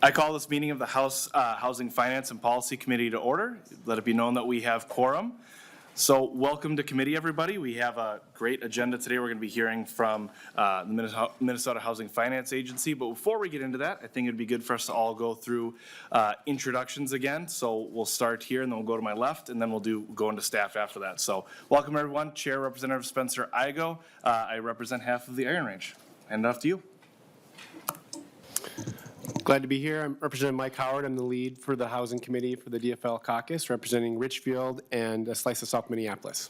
I call this meeting of the House Housing Finance and Policy Committee to order. Let it be known that we have quorum. So welcome to committee, everybody. We have a great agenda today. We're going to be hearing from the Minnesota Housing Finance Agency. But before we get into that, I think it'd be good for us to all go through introductions again. So we'll start here and then we'll go to my left and then we'll go into staff after that. So welcome everyone. Chair Representative Spencer Igo. I represent half of the Iron Range. Hand it off to you. Glad to be here. I'm representing Mike Howard. I'm the lead for the Housing Committee for the DFL caucus, representing Richfield and a slice of South Minneapolis.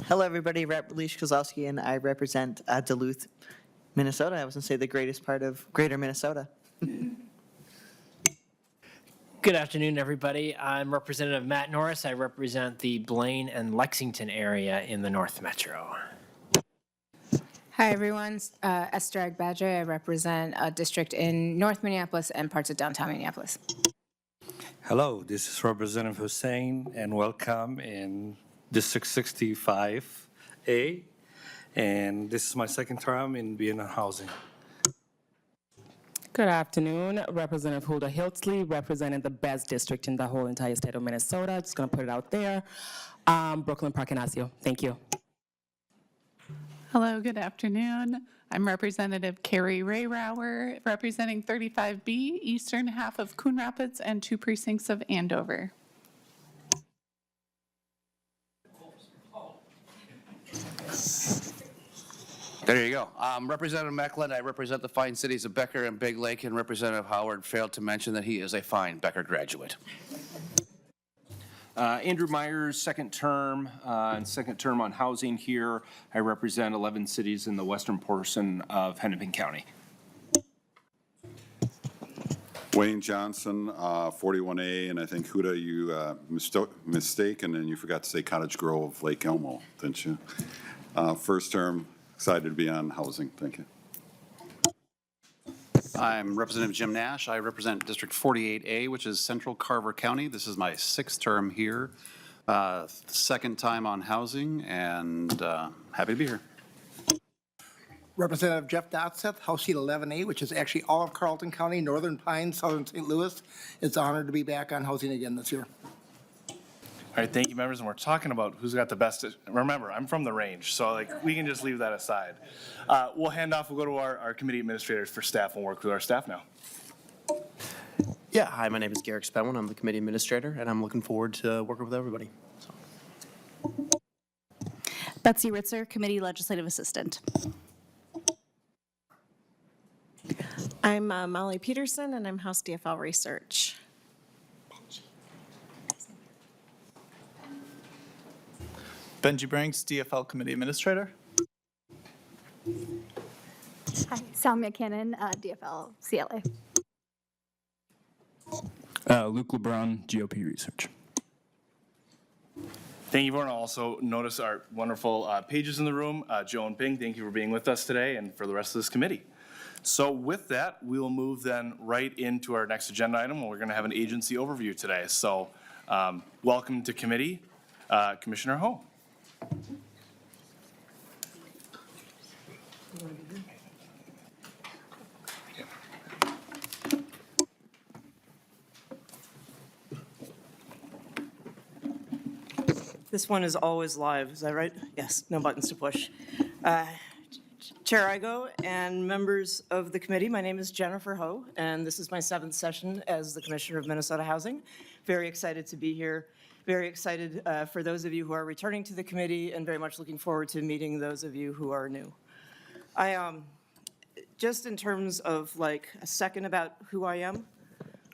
Hello, everybody. Rep. Leash Kozlowski, and I represent Duluth, Minnesota. I was going to say the greatest part of greater Minnesota. Good afternoon, everybody. I'm Representative Matt Norris. I represent the Blaine and Lexington area in the North Metro. Hi, everyone. Esther Agbaje. I represent a district in North Minneapolis and parts of downtown Minneapolis. Hello, this is Representative Hussein, and welcome in District 65A. And this is my second term in being on housing. Good afternoon, Representative Hulda Hiltzley, representing the best district in the whole entire state of Minnesota. Just going to put it out there. Brooklyn Park and Asio. Thank you. Hello, good afternoon. I'm Representative Carrie Rayrauer, representing 35B, eastern half of Coon Rapids and 2 precincts of Andover. There you go. Representative Mecklen, I represent the fine cities of Becker and Big Lake, and Representative Howard failed to mention that he is a fine Becker graduate. Andrew Myers, second term on housing here. I represent 11 cities in the western portion of Hennepin County. Wayne Johnson, 41A, and I think Huda, you mistaken and you forgot to say Cottage Grove, Lake Elmo, didn't you? First term, excited to be on housing. Thank you. I'm Representative Jim Nash. I represent District 48A, which is Central Carver County. This is my 6th term here, second time on housing, and happy to be here. Representative Jeff Dotseth, House Seat 11A, which is actually all of Carleton County, Northern Pines, Southern St. Louis. It's an honor to be back on housing again this year. All right, thank you, members. And we're talking about who's got the best. Remember, I'm from the range, so we can just leave that aside. We'll hand off. We'll go to our committee administrators for staff and work with our staff now. Yeah, hi, my name is Garrick Spenwin. I'm the committee administrator, and I'm looking forward to working with everybody. Betsy Ritzer, committee legislative assistant. I'm Molly Peterson, and I'm House DFL Research. Benji Branks, DFL Committee Administrator. Hi, Salmia Cannon, DFL CLA. Luke LeBron, GOP Research. Thank you, everyone. Also notice our wonderful pages in the room. Joe and Ping, thank you for being with us today and for the rest of this committee. So with that, we will move then right into our next agenda item. We're going to have an agency overview today. So welcome to committee, Commissioner Ho. This one is always live, is that right? Yes, no buttons to push. Chair Igo and members of the committee, my name is Jennifer Ho, and this is my 7th session as the Commissioner of Minnesota Housing. Very excited to be here. Very excited for those of you who are returning to the committee, and very much looking forward to meeting those of you who are new. Just in terms of like a second about who I am,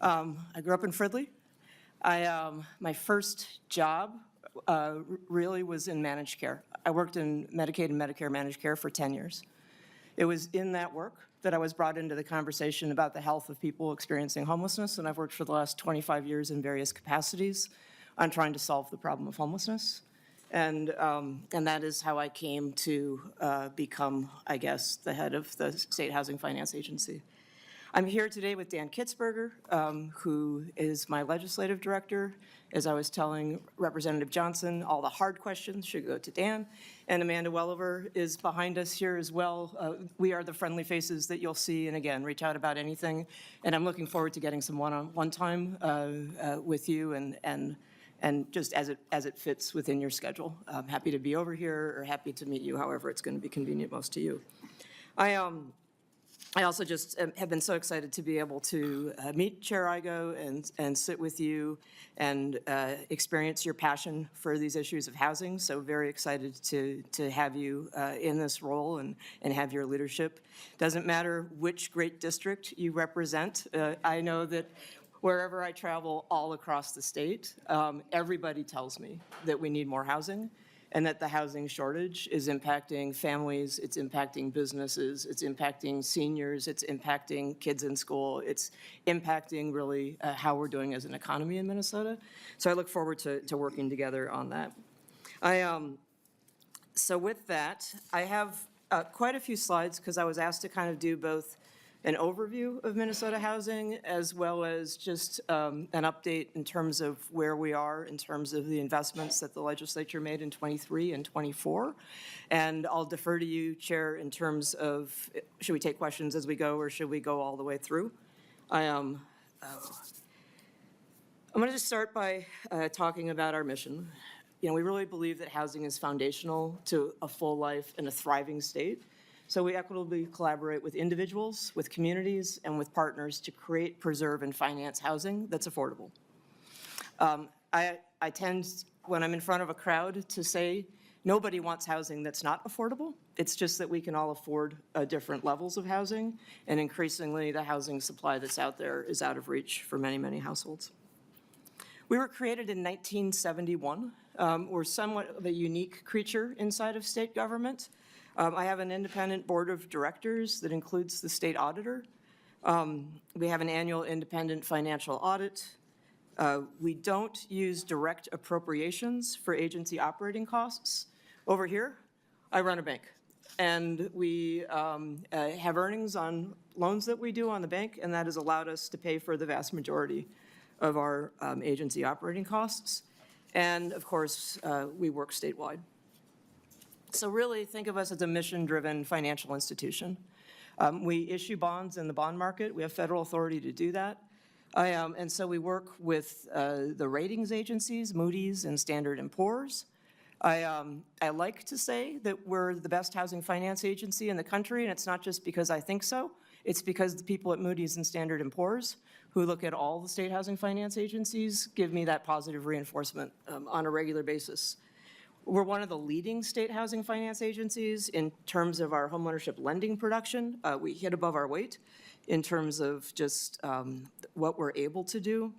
I grew up in Fridley. My first job really was in managed care. I worked in Medicaid and Medicare managed care for 10 years. It was in that work that I was brought into the conversation about the health of people experiencing homelessness, and I've worked for the last 25 years in various capacities on trying to solve the problem of homelessness. And that is how I came to become, I guess, the head of the State Housing Finance Agency. I'm here today with Dan Kitzberger, who is my legislative director. As I was telling Representative Johnson, all the hard questions should go to Dan. And Amanda Welliver is behind us here as well. We are the friendly faces that you'll see, and again, reach out about anything. And I'm looking forward to getting some one-on-one time with you and just as it fits within your schedule. I'm happy to be over here or happy to meet you, however it's going to be convenient most to you. I also just have been so excited to be able to meet Chair Igo and sit with you and experience your passion for these issues of housing. So very excited to have you in this role and have your leadership. Doesn't matter which great district you represent. I know that wherever I travel all across the state, everybody tells me that we need more housing, and that the housing shortage is impacting families, it's impacting businesses, it's impacting seniors, it's impacting kids in school, it's impacting really how we're doing as an economy in Minnesota. So I look forward to working together on that. So with that, I have quite a few slides because I was asked to kind of do both an overview of Minnesota housing as well as just an update in terms of where we are in terms of the investments that the legislature made in 23 and 24. And I'll defer to you, Chair, in terms of, should we take questions as we go or should we go all the way through? I'm going to just start by talking about our mission. You know, we really believe that housing is foundational to a full life and a thriving state. So we equitably collaborate with individuals, with communities, and with partners to create, preserve, and finance housing that's affordable. I tend, when I'm in front of a crowd, to say nobody wants housing that's not affordable. It's just that we can all afford different levels of housing, and increasingly the housing supply that's out there is out of reach for many, many households. We were created in 1971. We're somewhat of a unique creature inside of state government. I have an independent board of directors that includes the state auditor. We have an annual independent financial audit. We don't use direct appropriations for agency operating costs. Over here, I run a bank. And we have earnings on loans that we do on the bank, and that has allowed us to pay for the vast majority of our agency operating costs. And of course, we work statewide. So really think of us as a mission-driven financial institution. We issue bonds in the bond market. We have federal authority to do that. And so we work with the ratings agencies, Moody's and Standard & Poor's. I like to say that we're the best housing finance agency in the country, and it's not just because I think so. It's because the people at Moody's and Standard & Poor's, who look at all the state housing finance agencies, give me that positive reinforcement on a regular basis. We're one of the leading state housing finance agencies in terms of our homeownership lending production. We hit above our weight in terms of just what we're able to do.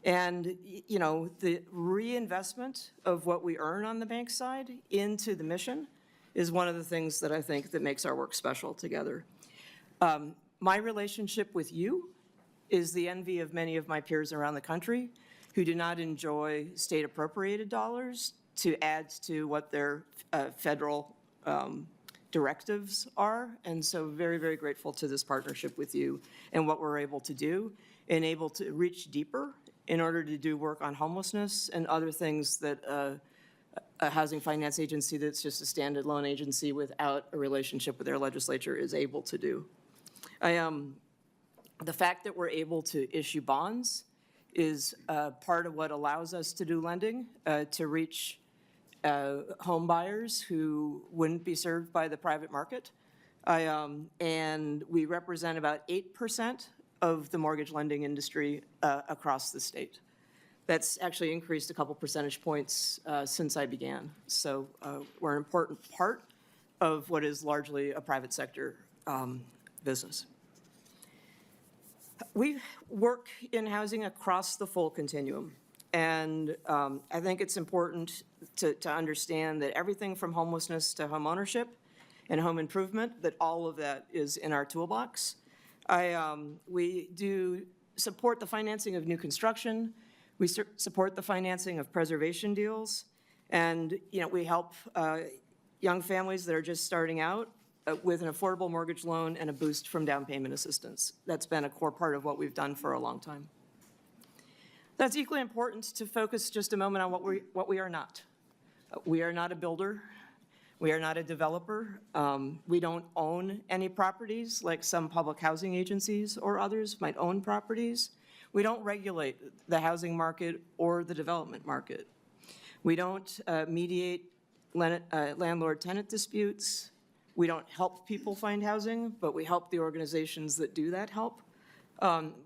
And, you know, the reinvestment of what we earn on the bank side into the mission is one of the things that I think that makes our work special together. My relationship with you is the envy of many of my peers around the country who do not enjoy state appropriated dollars to add to what their federal directives are. And so very, very grateful to this partnership with you and what we're able to do and able to reach deeper in order to do work on homelessness and other things that a housing finance agency that's just a standalone agency without a relationship with their legislature is able to do. The fact that we're able to issue bonds is part of what allows us to do lending to reach home buyers who wouldn't be served by the private market. And we represent about 8% of the mortgage lending industry across the state. That's actually increased a couple percentage points since I began. So we're an important part of what is largely a private sector business. We work in housing across the full continuum. And I think it's important to understand that everything from homelessness to home ownership and home improvement, that all of that is in our toolbox. We do support the financing of new construction. We support the financing of preservation deals. And, you know, we help young families that are just starting out with an affordable mortgage loan and a boost from down payment assistance. That's been a core part of what we've done for a long time. That's equally important to focus just a moment on what we are not. We are not a builder. We are not a developer. We don't own any properties like some public housing agencies or others might own properties. We don't regulate the housing market or the development market. We don't mediate landlord-tenant disputes. We don't help people find housing, but we help the organizations that do that help.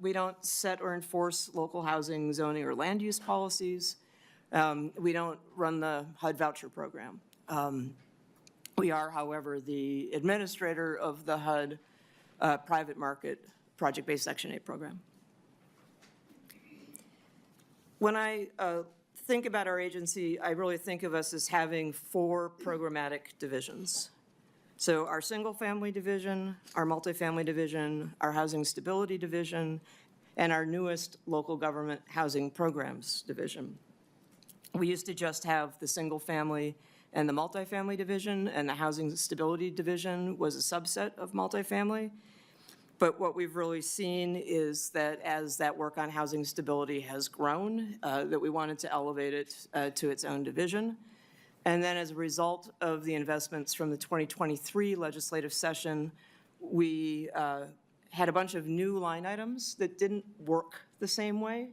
We don't set or enforce local housing, zoning, or land use policies. We don't run the HUD voucher program. We are, however, the administrator of the HUD private market project-based Section 8 program. When I think about our agency, I really think of us as having 4 programmatic divisions. So our single-family division, our multifamily division, our housing stability division, and our newest local government housing programs division. We used to just have the single-family and the multifamily division, and the housing stability division was a subset of multifamily. But what we've really seen is that as that work on housing stability has grown, that we wanted to elevate it to its own division. And then as a result of the investments from the 2023 legislative session, we had a bunch of new line items that didn't work the same way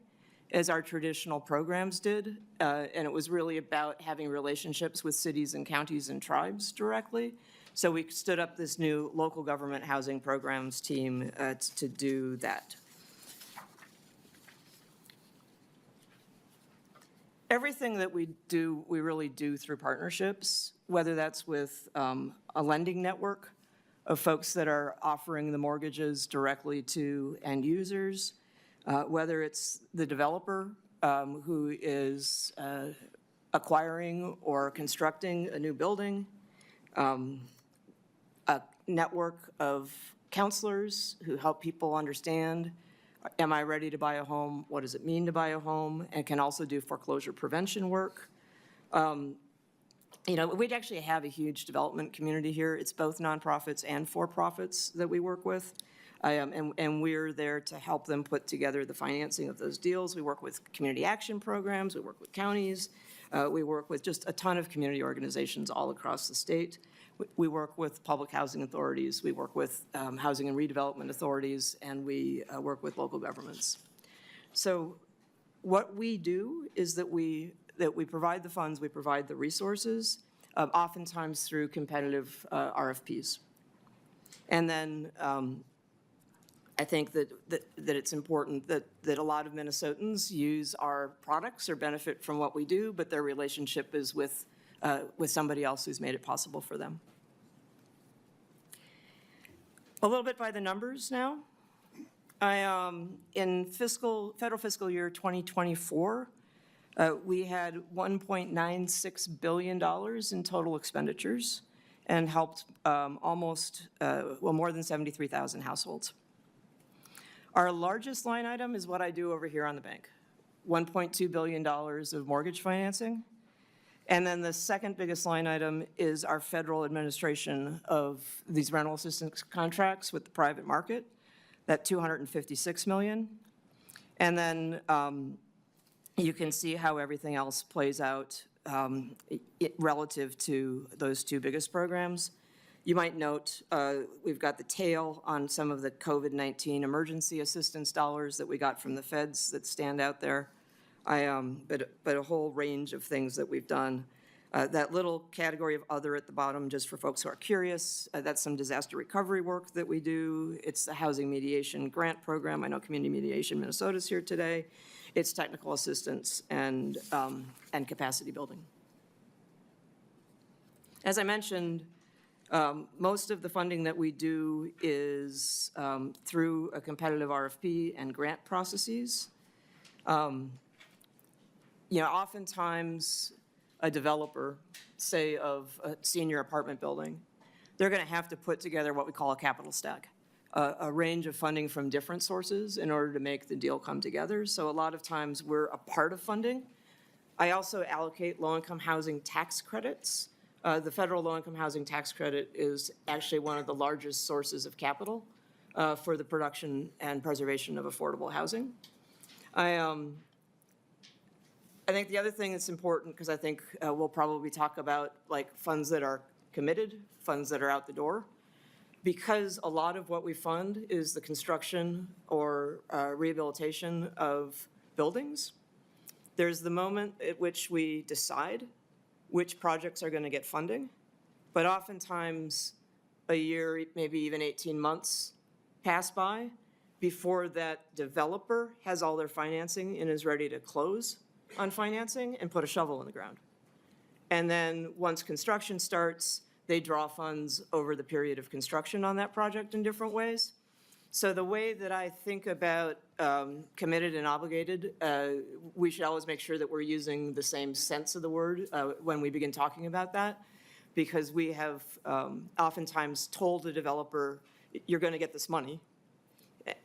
as our traditional programs did. And it was really about having relationships with cities and counties and tribes directly. So we stood up this new local government housing programs team to do that. Everything that we do, we really do through partnerships, whether that's with a lending network of folks that are offering the mortgages directly to end users, whether it's the developer who is acquiring or constructing a new building, a network of counselors who help people understand, am I ready to buy a home? What does it mean to buy a home? And can also do foreclosure prevention work. You know, we actually have a huge development community here. It's both nonprofits and for-profits that we work with. And we're there to help them put together the financing of those deals. We work with community action programs. We work with counties. We work with just a ton of community organizations all across the state. We work with public housing authorities. We work with housing and redevelopment authorities, and we work with local governments. So what we do is that we provide the funds, we provide the resources, oftentimes through competitive RFPs. And then I think that it's important that a lot of Minnesotans use our products or benefit from what we do, but their relationship is with somebody else who's made it possible for them. A little bit by the numbers now. In federal fiscal year 2024, we had $1.96 billion in total expenditures and helped more than 73,000 households. Our largest line item is what I do over here on the bank, $1.2 billion of mortgage financing. And then the second biggest line item is our federal administration of these rental assistance contracts with the private market, that $256 million. And then you can see how everything else plays out relative to those 2 biggest programs. You might note we've got the tail on some of the COVID-19 emergency assistance dollars that we got from the feds that stand out there. But a whole range of things that we've done. That little category of other at the bottom, just for folks who are curious, that's some disaster recovery work that we do. It's the housing mediation grant program. I know Community Mediation Minnesota's here today. It's technical assistance and capacity building. As I mentioned, most of the funding that we do is through a competitive RFP and grant processes. You know, oftentimes a developer, say of a senior apartment building, they're going to have to put together what we call a capital stack, a range of funding from different sources in order to make the deal come together. So a lot of times we're a part of funding. I also allocate low-income housing tax credits The federal low-income housing tax credit is actually one of the largest sources of capital for the production and preservation of affordable housing. I think the other thing that's important, because I think we'll probably talk about like funds that are committed, funds that are out the door, because a lot of what we fund is the construction or rehabilitation of buildings. There's the moment at which we decide which projects are going to get funding, but oftentimes a year, maybe even 18 months pass by before that developer has all their financing and is ready to close on financing and put a shovel in the ground. And then once construction starts, they draw funds over the period of construction on that project in different ways. So the way that I think about committed and obligated, we should always make sure that we're using the same sense of the word when we begin talking about that, because we have oftentimes told the developer, you're going to get this money,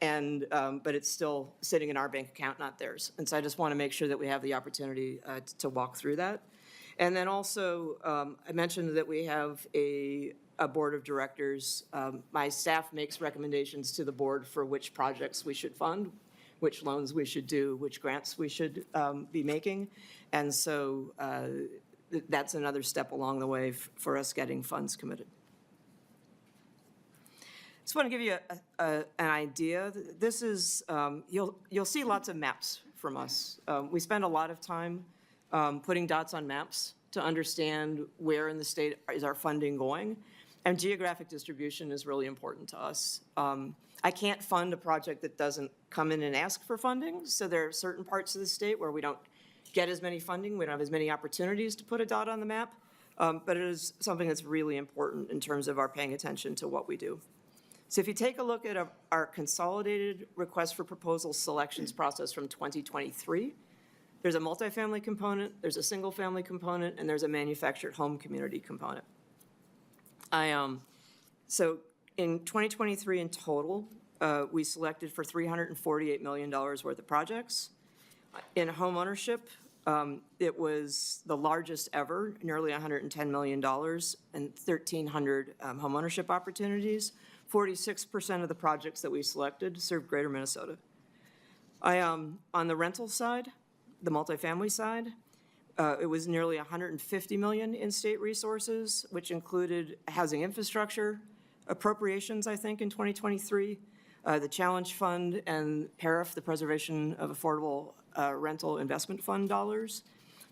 and but it's still sitting in our bank account, not theirs. And so I just want to make sure that we have the opportunity to walk through that. And then also, I mentioned that we have a board of directors. My staff makes recommendations to the board for which projects we should fund, which loans we should do, which grants we should be making. And so that's another step along the way for us getting funds committed. Just want to give you an idea. This is, you'll see lots of maps from us. We spend a lot of time putting dots on maps to understand where in the state is our funding going. And geographic distribution is really important to us. I can't fund a project that doesn't come in and ask for funding. So there are certain parts of the state where we don't get as many funding. We don't have as many opportunities to put a dot on the map. But it is something that's really important in terms of our paying attention to what we do. So if you take a look at our consolidated request for proposal selections process from 2023, there's a multifamily component, there's a single family component, and there's a manufactured home community component. So in 2023 in total, we selected for $348 million worth of projects. In home ownership, it was the largest ever, nearly $110 million and 1,300 home ownership opportunities. 46% of the projects that we selected served Greater Minnesota. On the rental side, the multifamily side, it was nearly $150 million in state resources, which included housing infrastructure appropriations, I think, in 2023, the Challenge Fund and PARIF, the Preservation of Affordable Rental Investment Fund dollars.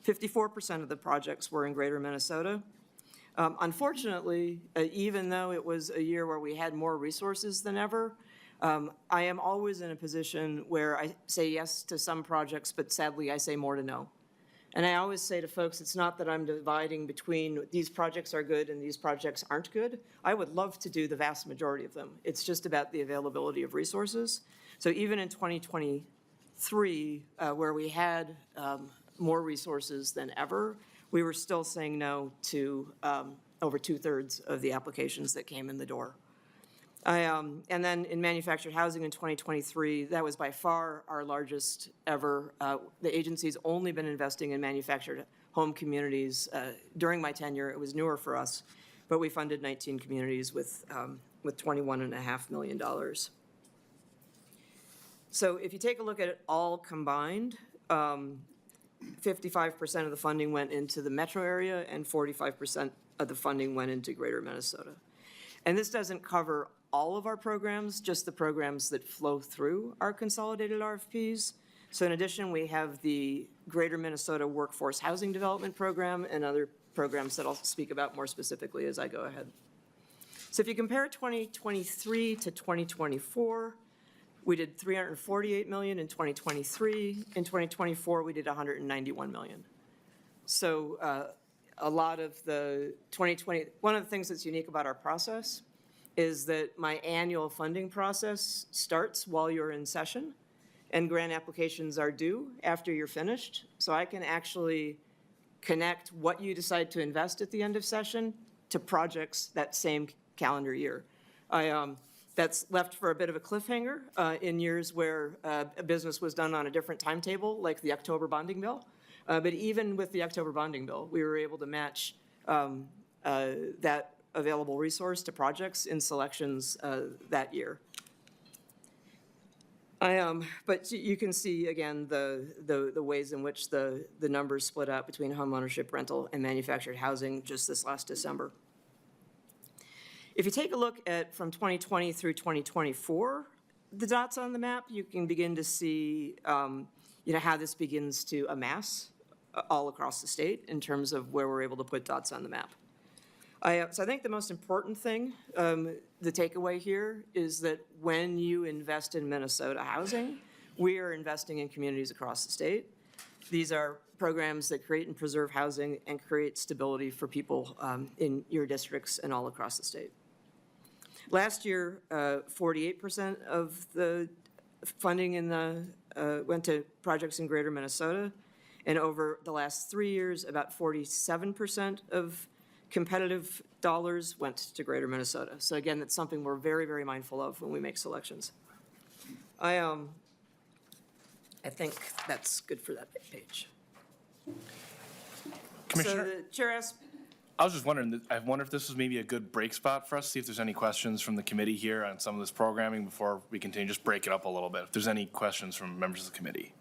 54% of the projects were in Greater Minnesota. Unfortunately, even though it was a year where we had more resources than ever, I am always in a position where I say yes to some projects, but sadly I say more to no. And I always say to folks, it's not that I'm dividing between these projects are good and these projects aren't good. I would love to do the vast majority of them. It's just about the availability of resources. So even in 2023, where we had more resources than ever, we were still saying no to over 2/3 of the applications that came in the door. And then in manufactured housing in 2023, that was by far our largest ever. The agency's only been investing in manufactured home communities. During my tenure, it was newer for us, but we funded 19 communities with $21.5 million. So if you take a look at it all combined, 55% of the funding went into the metro area and 45% of the funding went into Greater Minnesota. And this doesn't cover all of our programs, just the programs that flow through our consolidated RFPs. So in addition, we have the Greater Minnesota Workforce Housing Development Program and other programs that I'll speak about more specifically as I go ahead. So if you compare 2023 to 2024, we did $348 million in 2023. In 2024, we did $191 million. So a lot of the 2020, one of the things that's unique about our process is that my annual funding process starts while you're in session, and grant applications are due after you're finished. So I can actually connect what you decide to invest at the end of session to projects that same calendar year. That's left for a bit of a cliffhanger in years where a business was done on a different timetable, like the October bonding bill. But even with the October bonding bill, we were able to match that available resource to projects in selections that year. But you can see, again, the ways in which the numbers split up between homeownership, rental, and manufactured housing just this last December. If you take a look at from 2020 through 2024, the dots on the map, you can begin to see how this begins to amass all across the state in terms of where we're able to put dots on the map. So I think the most important thing, the takeaway here, is that when you invest in Minnesota housing, we are investing in communities across the state. These are programs that create and preserve housing and create stability for people in your districts and all across the state. Last year, 48% of the funding went to projects in greater Minnesota, and over the last 3 years, about 47% of competitive dollars went to greater Minnesota. So again, that's something we're very, very mindful of when we make selections. I think that's good for that page. Commissioner? So the chair asked, I was just wondering, I wonder if this was maybe a good break spot for us, see if there's any questions from the committee here on some of this programming before we continue, just break it up a little bit. If there's any questions from members of the committee.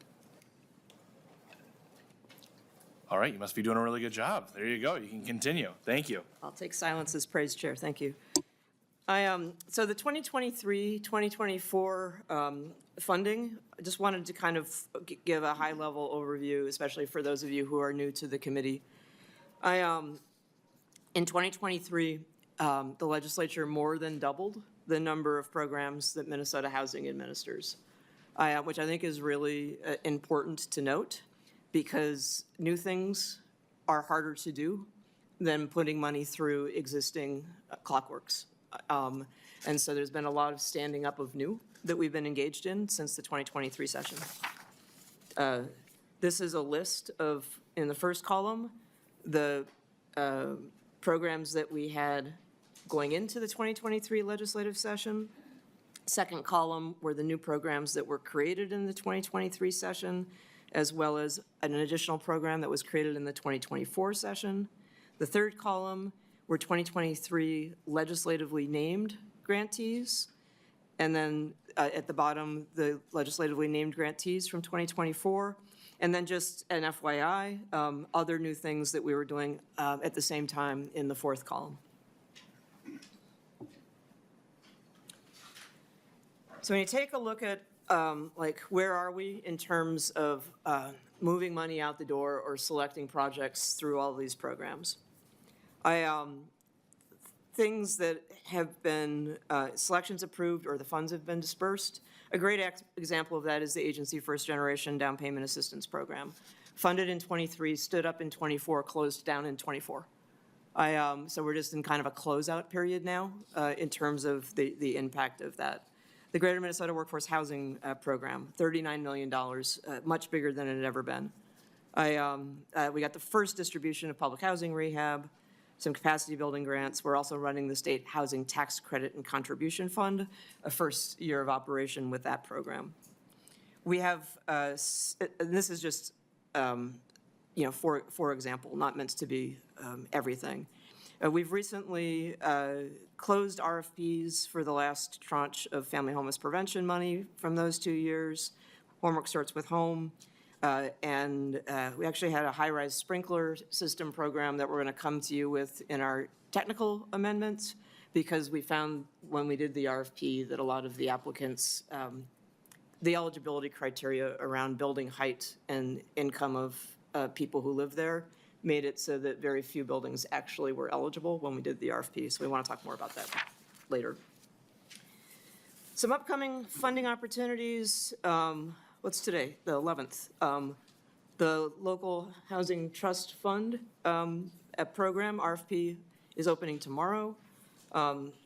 All right, you must be doing a really good job. There you go, you can continue. Thank you. I'll take silence as praise, Chair, thank you. So the 2023-2024 funding, I just wanted to kind of give a high-level overview, especially for those of you who are new to the committee. In 2023, the legislature more than doubled the number of programs that Minnesota Housing administers, which I think is really important to note, because new things are harder to do than putting money through existing clockworks. And so there's been a lot of standing up of new that we've been engaged in since the 2023 session. This is a list of, in the first column, the programs that we had going into the 2023 legislative session. Second column were the new programs that were created in the 2023 session, as well as an additional program that was created in the 2024 session. The third column were 2023 legislatively named grantees. And then at the bottom, the legislatively named grantees from 2024. And then just an FYI, other new things that we were doing at the same time in the fourth column. So when you take a look at where are we in terms of moving money out the door or selecting projects through all these programs. Things that have been selections approved or the funds have been dispersed. A great example of that is the Agency First Generation Down Payment Assistance Program. Funded in 23, stood up in 24, closed down in 24. So we're just in kind of a closeout period now in terms of the impact of that. The Greater Minnesota Workforce Housing Program, $39 million, much bigger than it had ever been. We got the first distribution of public housing rehab, some capacity building grants. We're also running the State Housing Tax Credit and Contribution Fund, a first year of operation with that program. We have, and this is just, for example, not meant to be everything. We've recently closed RFPs for the last tranche of family homeless prevention money from those 2 years. Homework Starts with Home. And we actually had a high-rise sprinkler system program that we're going to come to you with in our technical amendments, because we found when we did the RFP that a lot of the applicants, the eligibility criteria around building height and income of people who live there made it so that very few buildings actually were eligible when we did the RFP. So we want to talk more about that later. Some upcoming funding opportunities. What's today? The 11th. The Local Housing Trust Fund program, RFP, is opening tomorrow.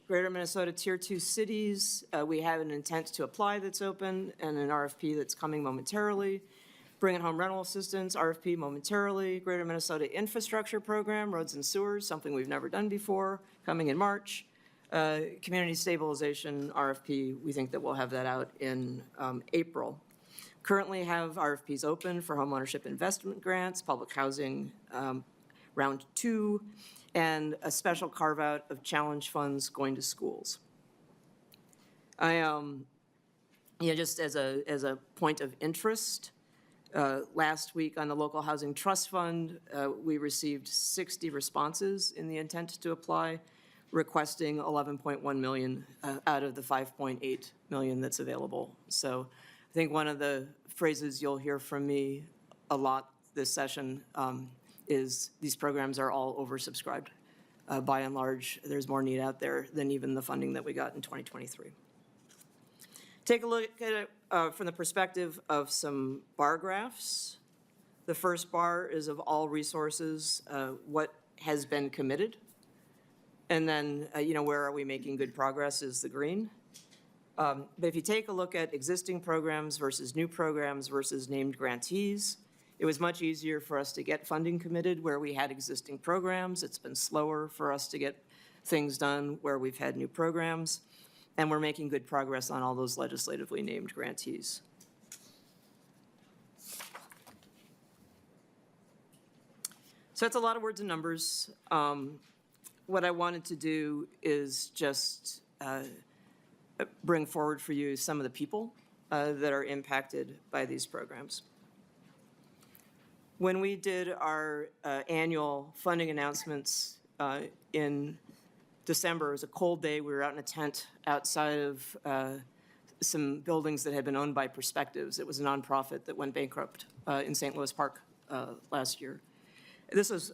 Greater Minnesota Tier 2 cities, we have an intent to apply that's open and an RFP that's coming momentarily. Bringing Home Rental Assistance, RFP momentarily. Greater Minnesota Infrastructure Program, Roads and Sewers, something we've never done before, coming in March. Community Stabilization RFP, we think that we'll have that out in April. Currently have RFPs open for homeownership investment grants, public housing round 2, and a special carve-out of challenge funds going to schools. Just as a point of interest, last week on the Local Housing Trust Fund, we received 60 responses in the intent to apply, requesting 11.1 million out of the 5.8 million that's available. So I think one of the phrases you'll hear from me a lot this session is these programs are all oversubscribed. By and large, there's more need out there than even the funding that we got in 2023. Take a look at it from the perspective of some bar graphs. The first bar is of all resources, what has been committed. And then, where are we making good progress is the green. But if you take a look at existing programs versus new programs versus named grantees, it was much easier for us to get funding committed where we had existing programs. It's been slower for us to get things done where we've had new programs. And we're making good progress on all those legislatively named grantees. So that's a lot of words and numbers. What I wanted to do is just bring forward for you some of the people that are impacted by these programs. When we did our annual funding announcements in December, it was a cold day. We were out in a tent outside of some buildings that had been owned by Perspectives. It was a nonprofit that went bankrupt in St. Louis Park last year. This was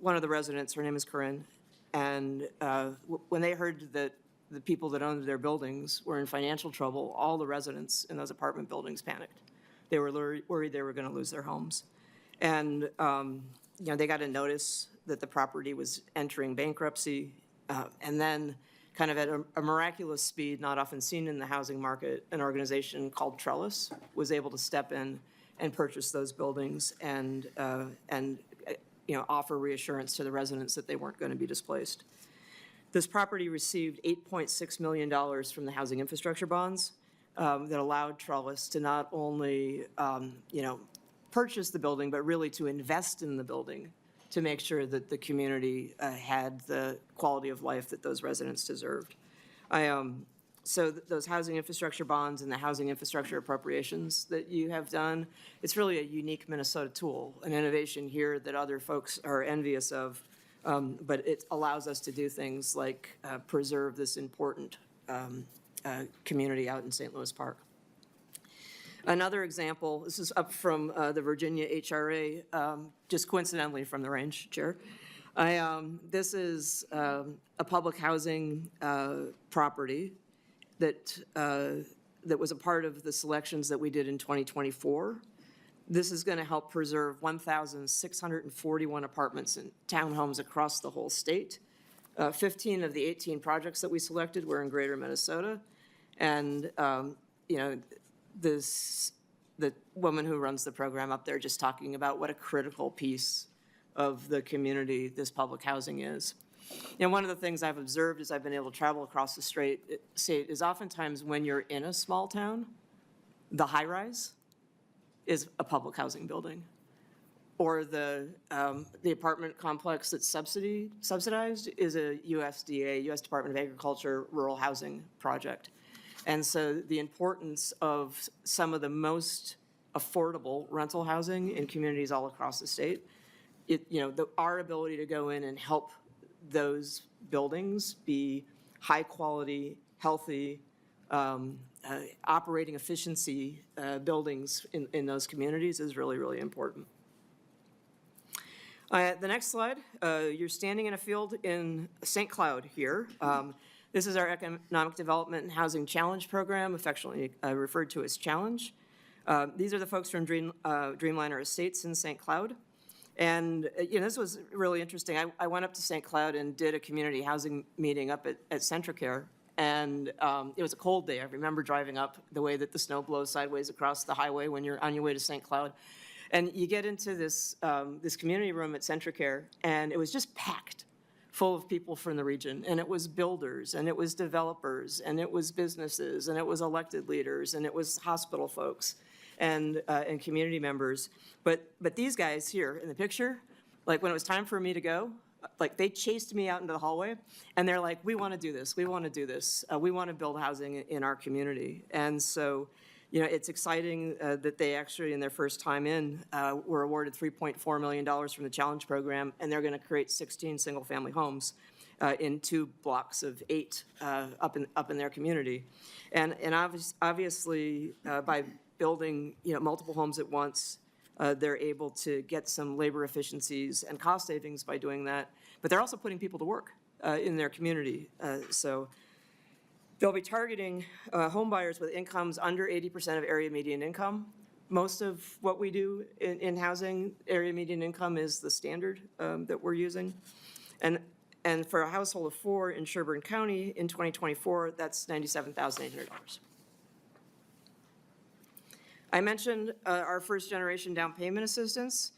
one of the residents. Her name is Corinne. And when they heard that the people that owned their buildings were in financial trouble, all the residents in those apartment buildings panicked. They were worried they were going to lose their homes. And they got a notice that the property was entering bankruptcy. And then kind of at a miraculous speed, not often seen in the housing market, an organization called Trellis was able to step in and purchase those buildings and offer reassurance to the residents that they weren't going to be displaced. This property received $8.6 million from the housing infrastructure bonds that allowed Trellis to not only, purchase the building, but really to invest in the building to make sure that the community had the quality of life that those residents deserved. So those housing infrastructure bonds and the housing infrastructure appropriations that you have done, it's really a unique Minnesota tool, an innovation here that other folks are envious of, but it allows us to do things like preserve this important community out in St. Louis Park. Another example, this is up from the Virginia HRA, just coincidentally from the range, Chair. This is a public housing property that was a part of the selections that we did in 2024. This is going to help preserve 1,641 apartments and townhomes across the whole state. 15 of the 18 projects that we selected were in greater Minnesota. And, the woman who runs the program up there just talking about what a critical piece of the community this public housing is. One of the things I've observed as I've been able to travel across the state is oftentimes when you're in a small town, the high-rise is a public housing building. Or the apartment complex that's subsidized is a USDA, U.S. Department of Agriculture, rural housing project. And so the importance of some of the most affordable rental housing in communities all across the state, our ability to go in and help those buildings be high quality, healthy, operating efficiency buildings in those communities is really, really important. The next slide, you're standing in a field in St. Cloud here. This is our Economic Development and Housing Challenge Program, affectionately referred to as Challenge. These are the folks from Dreamliner Estates in St. Cloud. And this was really interesting. I went up to St. Cloud and did a community housing meeting up at Centricare. And it was a cold day. I remember driving up the way that the snow blows sideways across the highway when you're on your way to St. Cloud. And you get into this community room at Centricare, and it was just packed full of people from the region. And it was builders, and it was developers, and it was businesses, and it was elected leaders, and it was hospital folks and community members. But these guys here in the picture, like when it was time for me to go, like, they chased me out into the hallway, and they're like, we want to do this, we want to do this, we want to build housing in our community. And so, you know, it's exciting that they actually, in their first time in, were awarded $3.4 million from the Challenge Program, and they're going to create 16 single-family homes in 2 blocks of 8 up in their community. And obviously, by building, you know, multiple homes at once, they're able to get some labor efficiencies and cost savings by doing that. But they're also putting people to work in their community. So they'll be targeting home buyers with incomes under 80% of area median income. Most of what we do in housing, area median income is the standard that we're using. And for a household of 4 in Sherburne County in 2024, that's $97,800. I mentioned our first generation down payment assistance.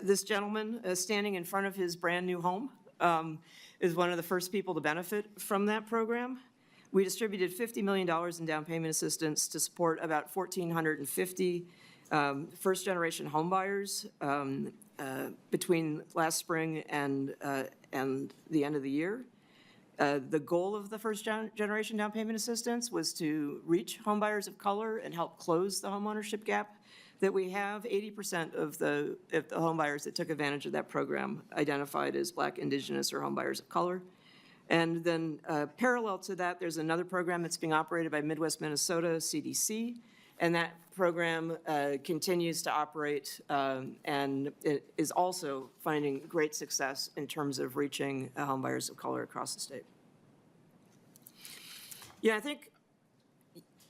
This gentleman standing in front of his brand new home is one of the first people to benefit from that program. We distributed $50 million in down payment assistance to support about 1,450 first generation home buyers between last spring and the end of the year. The goal of the first generation down payment assistance was to reach homebuyers of color and help close the homeownership gap that we have. 80% of the homebuyers that took advantage of that program identified as Black, Indigenous, or homebuyers of color. And then parallel to that, there's another program that's being operated by Midwest Minnesota CDC, and that program continues to operate and it is also finding great success in terms of reaching homebuyers of color across the state. Yeah, I think,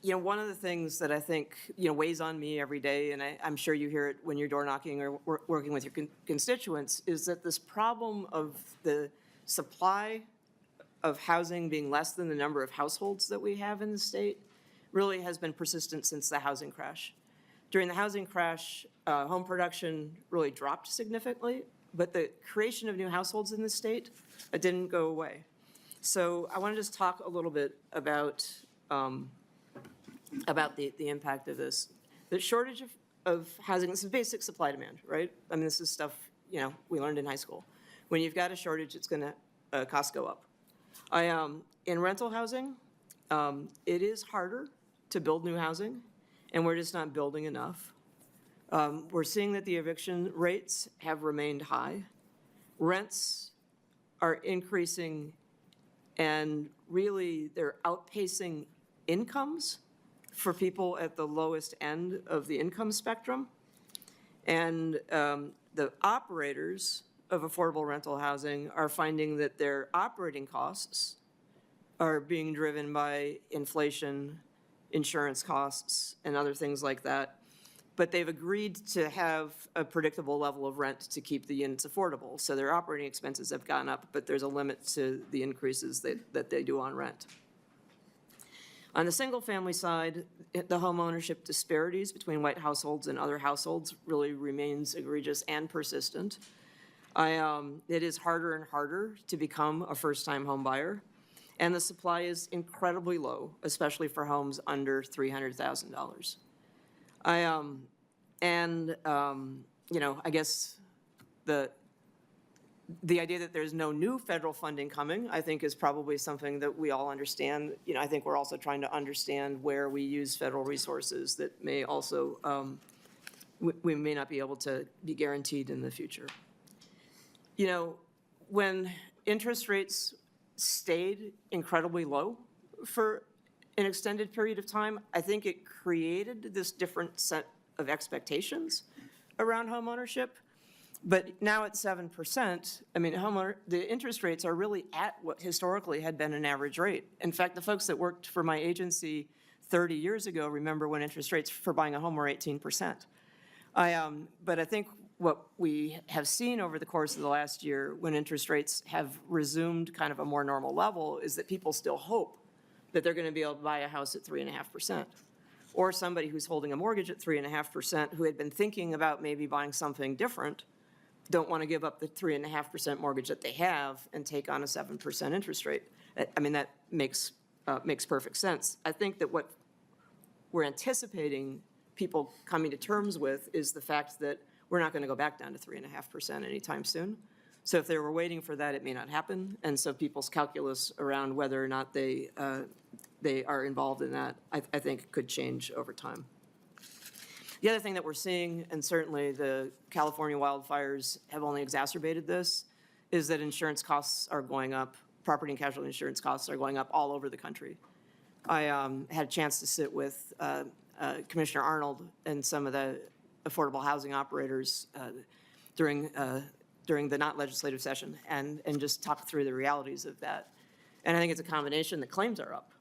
you know, one of the things that I think, you know, weighs on me every day, and I'm sure you hear it when you're door knocking or working with your constituents, is that this problem of the supply of housing being less than the number of households that we have in the state really has been persistent since the housing crash. During the housing crash, home production really dropped significantly, but the creation of new households in the state didn't go away. So I want to just talk a little bit about the impact of this. The shortage of housing, this is basic supply demand, right? I mean, this is stuff, you know, we learned in high school. When you've got a shortage, it's going to costs go up. In rental housing, it is harder to build new housing, and we're just not building enough. We're seeing that the eviction rates have remained high. Rents are increasing, and really they're outpacing incomes for people at the lowest end of the income spectrum. And the operators of affordable rental housing are finding that their operating costs are being driven by inflation, insurance costs, and other things like that. But they've agreed to have a predictable level of rent to keep the units affordable. So their operating expenses have gone up, but there's a limit to the increases that they do on rent. On the single-family side, the home ownership disparities between white households and other households really remains egregious and persistent. It is harder and harder to become a first-time home buyer, and the supply is incredibly low, especially for homes under $300,000. You know, I guess the idea that there's no new federal funding coming, I think, is probably something that we all understand. You know, I think we're also trying to understand where we use federal resources that may also, we may not be able to be guaranteed in the future. You know, when interest rates stayed incredibly low for an extended period of time, I think it created this different set of expectations around homeownership. But now at 7%, I mean, the interest rates are really at what historically had been an average rate. In fact, the folks that worked for my agency 30 years ago remember when interest rates for buying a home were 18%. But I think what we have seen over the course of the last year, when interest rates have resumed kind of a more normal level, is that people still hope that they're going to be able to buy a house at 3.5%. Or somebody who's holding a mortgage at 3.5% who had been thinking about maybe buying something different, don't want to give up the 3.5% mortgage that they have and take on a 7% interest rate. I mean, that makes perfect sense. I think that what we're anticipating people coming to terms with is the fact that we're not going to go back down to 3.5% anytime soon. So if they were waiting for that, it may not happen. And so people's calculus around whether or not they are involved in that, I think could change over time. The other thing that we're seeing, and certainly the California wildfires have only exacerbated this, is that insurance costs are going up. Property and casualty insurance costs are going up all over the country. I had a chance to sit with Commissioner Arnold and some of the affordable housing operators during the not legislative session and just talk through the realities of that. And I think it's a combination. The claims are up.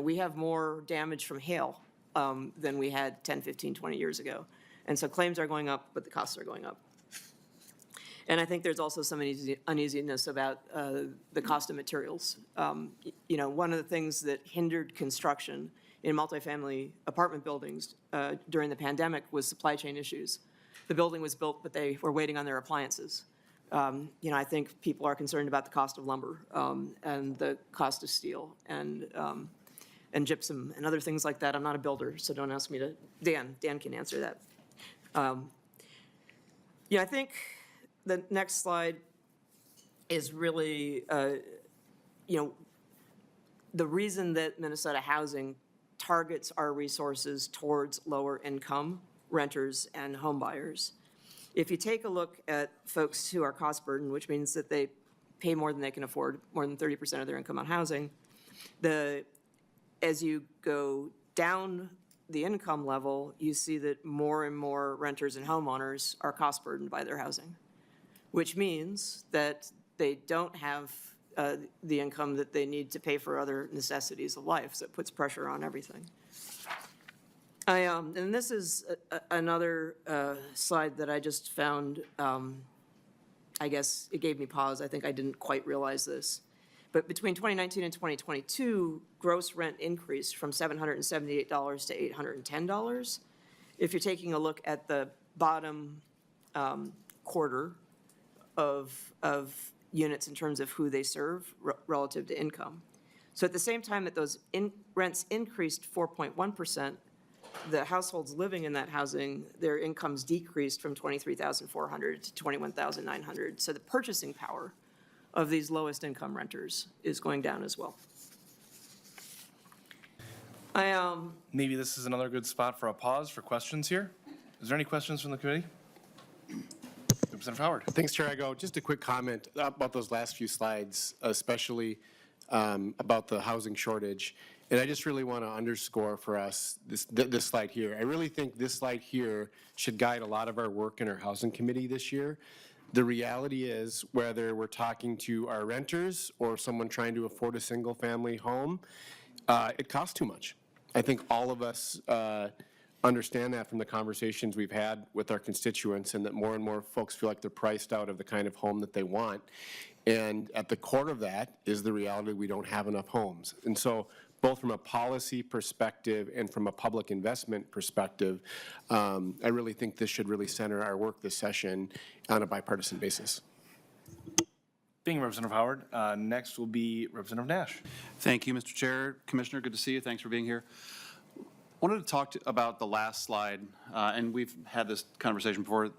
We have more damage from hail than we had 10, 15, 20 years ago. And so claims are going up, but the costs are going up. And I think there's also some uneasiness about the cost of materials. One of the things that hindered construction in multifamily apartment buildings during the pandemic was supply chain issues. The building was built, but they were waiting on their appliances. I think people are concerned about the cost of lumber and the cost of steel and gypsum and other things like that. I'm not a builder, so don't ask me to. Dan can answer that. I think the next slide is really, the reason that Minnesota Housing targets our resources towards lower income renters and home buyers. If you take a look at folks who are cost burdened, which means that they pay more than they can afford, more than 30% of their income on housing, as you go down the income level, you see that more and more renters and homeowners are cost burdened by their housing, which means that they don't have the income that they need to pay for other necessities of life. So it puts pressure on everything. And this is another slide that I just found, I guess it gave me pause. I think I didn't quite realize this. But between 2019 and 2022, gross rent increased from $778 to $810. If you're taking a look at the bottom quarter of units in terms of who they serve relative to income. So at the same time that those rents increased 4.1%, the households living in that housing, their incomes decreased from $23,400 to $21,900. So the purchasing power of these lowest income renters is going down as well. Maybe this is another good spot for a pause for questions here. Is there any questions from the committee? Representative Howard. Thanks, Chair. I go. Just a quick comment about those last few slides, especially about the housing shortage. And I just really want to underscore for us this slide here. I really think this slide here should guide a lot of our work in our housing committee this year. The reality is, whether we're talking to our renters or someone trying to afford a single family home, it costs too much. I think all of us understand that from the conversations we've had with our constituents, and that more and more folks feel like they're priced out of the kind of home that they want. And at the core of that is the reality we don't have enough homes. And so both from a policy perspective and from a public investment perspective, I really think this should really center our work this session on a bipartisan basis. Being Representative Howard, next will be Representative Nash. Thank you, Mr. Chair. Commissioner, good to see you. Thanks for being here. I wanted to talk about the last slide, and we've had this conversation before,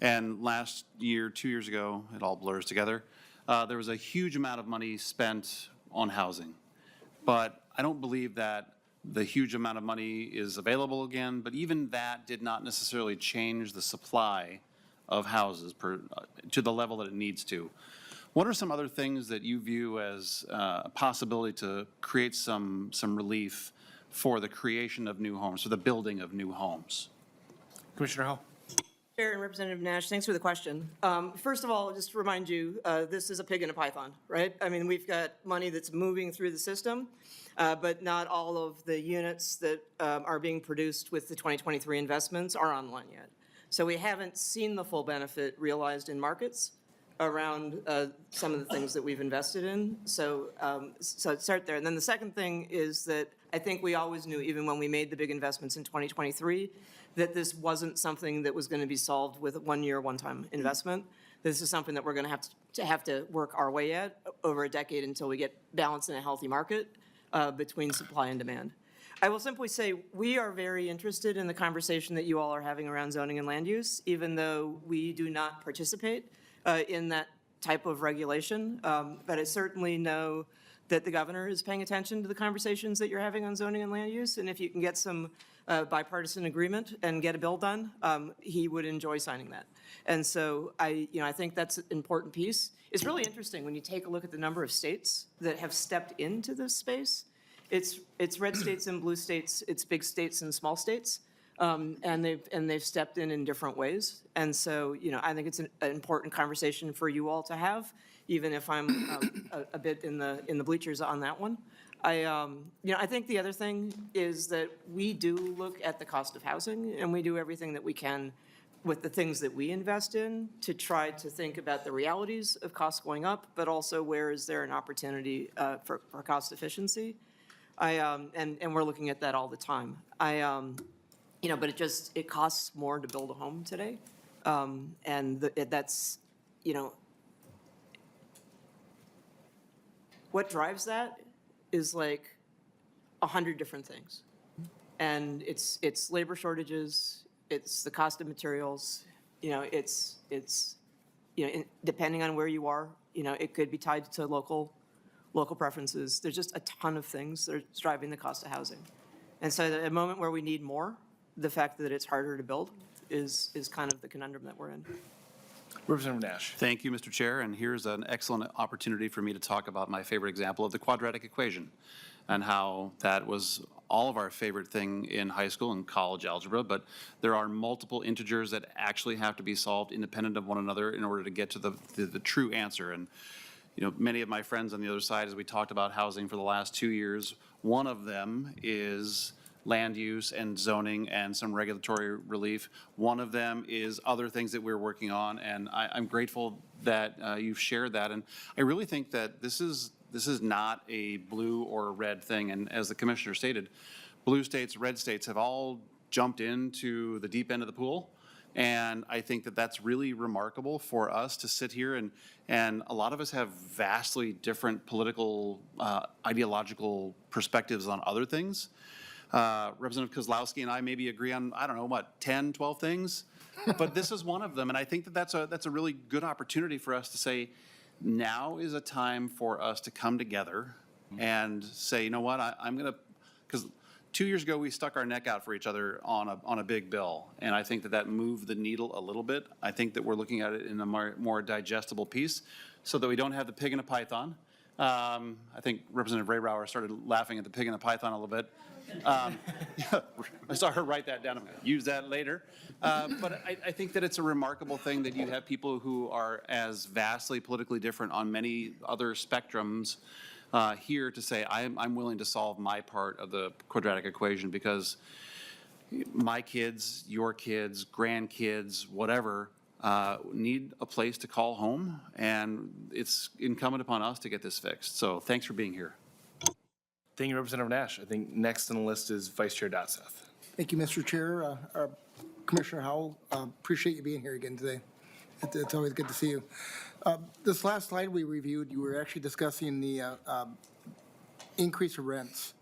and last year, 2 years ago, it all blurs together, there was a huge amount of money spent on housing. But I don't believe that the huge amount of money is available again, but even that did not necessarily change the supply of houses to the level that it needs to. What are some other things that you view as a possibility to create some relief for the creation of new homes, for the building of new homes? Commissioner Howell. Chair and Representative Nash, thanks for the question. First of all, just to remind you, this is a pig in a python, right? I mean, we've got money that's moving through the system, but not all of the units that are being produced with the 2023 investments are online yet. So we haven't seen the full benefit realized in markets around some of the things that we've invested in. So start there. And then the second thing is that I think we always knew, even when we made the big investments in 2023, that this wasn't something that was going to be solved with a one-year, one-time investment. This is something that we're going to have to work our way at over a decade until we get balance in a healthy market between supply and demand. I will simply say we are very interested in the conversation that you all are having around zoning and land use, even though we do not participate in that type of regulation, but I certainly know that the governor is paying attention to the conversations that you're having on zoning and land use, and if you can get some bipartisan agreement and get a bill done, he would enjoy signing that. And so I think that's an important piece. It's really interesting when you take a look at the number of states that have stepped into this space. It's red states and blue states, it's big states and small states, and they've stepped in different ways. And so, I think it's an important conversation for you all to have, even if I'm a bit in the bleachers on that one. I think the other thing is that we do look at the cost of housing, and we do everything that we can with the things that we invest in to try to think about the realities of costs going up, but also where is there an opportunity for cost efficiency. And we're looking at that all the time. But it costs more to build a home today. That's, what drives that is like 100 different things. And it's labor shortages, it's the cost of materials, it's depending on where you are, it could be tied to local preferences. There's just a ton of things that are driving the cost of housing. And so at a moment where we need more, the fact that it's harder to build is kind of the conundrum that we're in. Representative Nash. Thank you, Mr. Chair, and here's an excellent opportunity for me to talk about my favorite example of the quadratic equation and how that was all of our favorite thing in high school and college algebra, but there are multiple integers that actually have to be solved independent of one another in order to get to the true answer. And many of my friends on the other side, as we talked about housing for the last 2 years, one of them is land use and zoning and some regulatory relief. One of them is other things that we're working on, and I'm grateful that you've shared that. And I really think that this is not a blue or a red thing. And as the commissioner stated, blue states, red states have all jumped into the deep end of the pool. And I think that that's really remarkable for us to sit here and a lot of us have vastly different political, ideological perspectives on other things. Representative Kozlowski and I maybe agree on, 10, 12 things, but this is one of them. And I think that that's a really good opportunity for us to say, now is a time for us to come together and say, you know what, I'm going to, because 2 years ago, we stuck our neck out for each other on a big bill, and I think that moved the needle a little bit. I think that we're looking at it in a more digestible piece so that we don't have the pig in a python. I think Representative Rayrauer started laughing at the pig in the python a little bit. I saw her write that down. I'm going to use that later. But I think that it's a remarkable thing that you have people who are as vastly politically different on many other spectrums here to say, I'm willing to solve my part of the quadratic equation because my kids, your kids, grandkids, whatever, need a place to call home, and it's incumbent upon us to get this fixed. So thanks for being here. Thank you, Representative Nash. I think next on the list is Vice Chair Dotseth. Thank you, Mr. Chair. Commissioner Howell, appreciate you being here again today. It's always good to see you. This last slide we reviewed, you were actually discussing the increase of rents.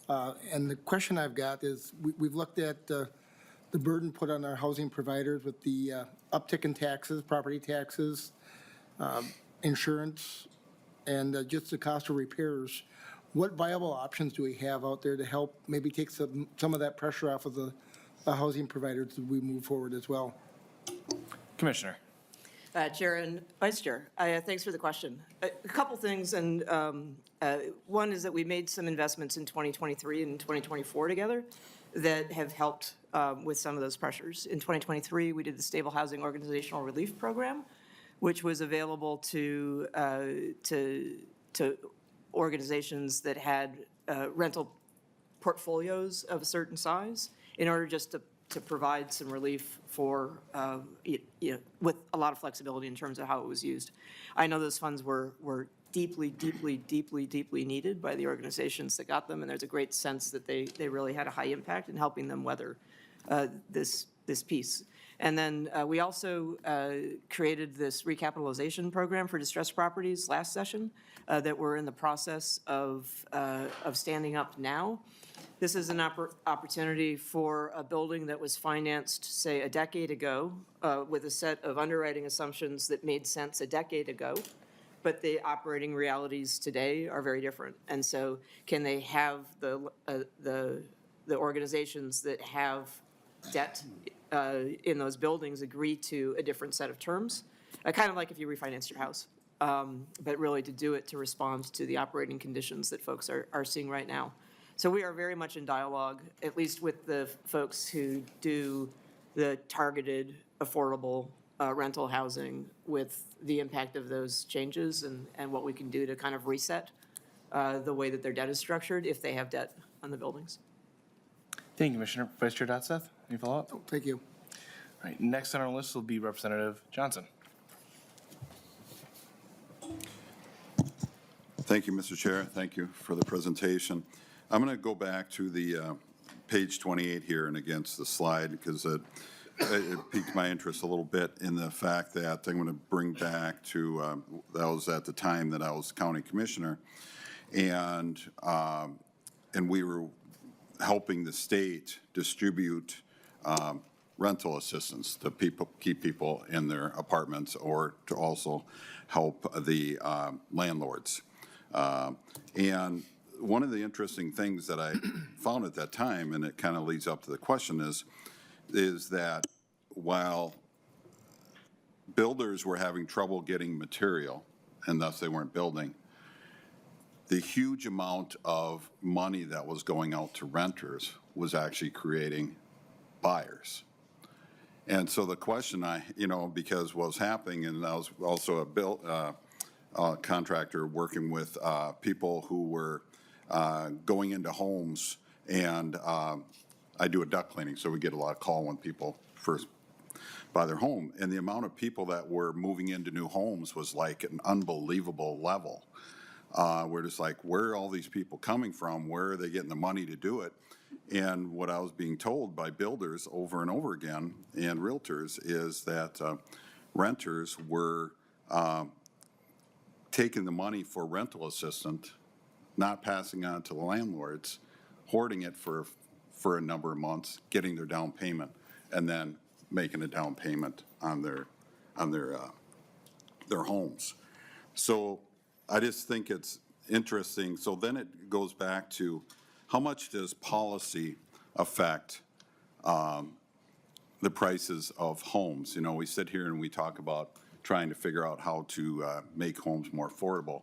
And the question I've got is, we've looked at the burden put on our housing providers with the uptick in taxes, property taxes, insurance, and just the cost of repairs. What viable options do we have out there to help maybe take some of that pressure off of the housing providers as we move forward as well? Commissioner. Chair and Vice Chair, thanks for the question. A couple things, and one is that we made some investments in 2023 and 2024 together that have helped with some of those pressures. In 2023, we did the Stable Housing Organizational Relief Program, which was available to organizations that had rental portfolios of a certain size in order just to provide some relief for, with a lot of flexibility in terms of how it was used. I know those funds were deeply, deeply, deeply, deeply needed by the organizations that got them, and there's a great sense that they really had a high impact in helping them weather this piece. And then we also created this recapitalization program for distressed properties last session that we're in the process of standing up now. This is an opportunity for a building that was financed, say, a decade ago, with a set of underwriting assumptions that made sense a decade ago, but the operating realities today are very different. And so can they have the organizations that have debt in those buildings agree to a different set of terms? Kind of like if you refinance your house, but really to do it to respond to the operating conditions that folks are seeing right now. So we are very much in dialogue, at least with the folks who do the targeted, affordable rental housing, with the impact of those changes and what we can do to kind of reset the way that their debt is structured if they have debt on the buildings. Thank you, Commissioner. Vice Chair Dotseth, any follow-up? Oh, thank you. All right, next on our list will be Representative Johnson. Thank you, Mr. Chair. Thank you for the presentation. I'm going to go back to the page 28 here and against the slide because it piqued my interest a little bit in the fact that I'm going to bring back to, that was at the time that I was county commissioner, and we were helping the state distribute rental assistance to keep people in their apartments or to also help the landlords. And one of the interesting things that I found at that time, and it kind of leads up to the question, is that while builders were having trouble getting material, and thus they weren't building, the huge amount of money that was going out to renters was actually creating buyers. And so the question because what was happening, and I was also a contractor working with people who were going into homes, and I do a duct cleaning, so we get a lot of call when people first buy their home. And the amount of people that were moving into new homes was like an unbelievable level. We're just like, where are all these people coming from? Where are they getting the money to do it? And what I was being told by builders over and over again and realtors is that renters were taking the money for rental assistance, not passing on to the landlords, hoarding it for a number of months, getting their down payment, and then making a down payment on their homes. So I just think it's interesting. So then it goes back to how much does policy affect the prices of homes? We sit here and we talk about trying to figure out how to make homes more affordable.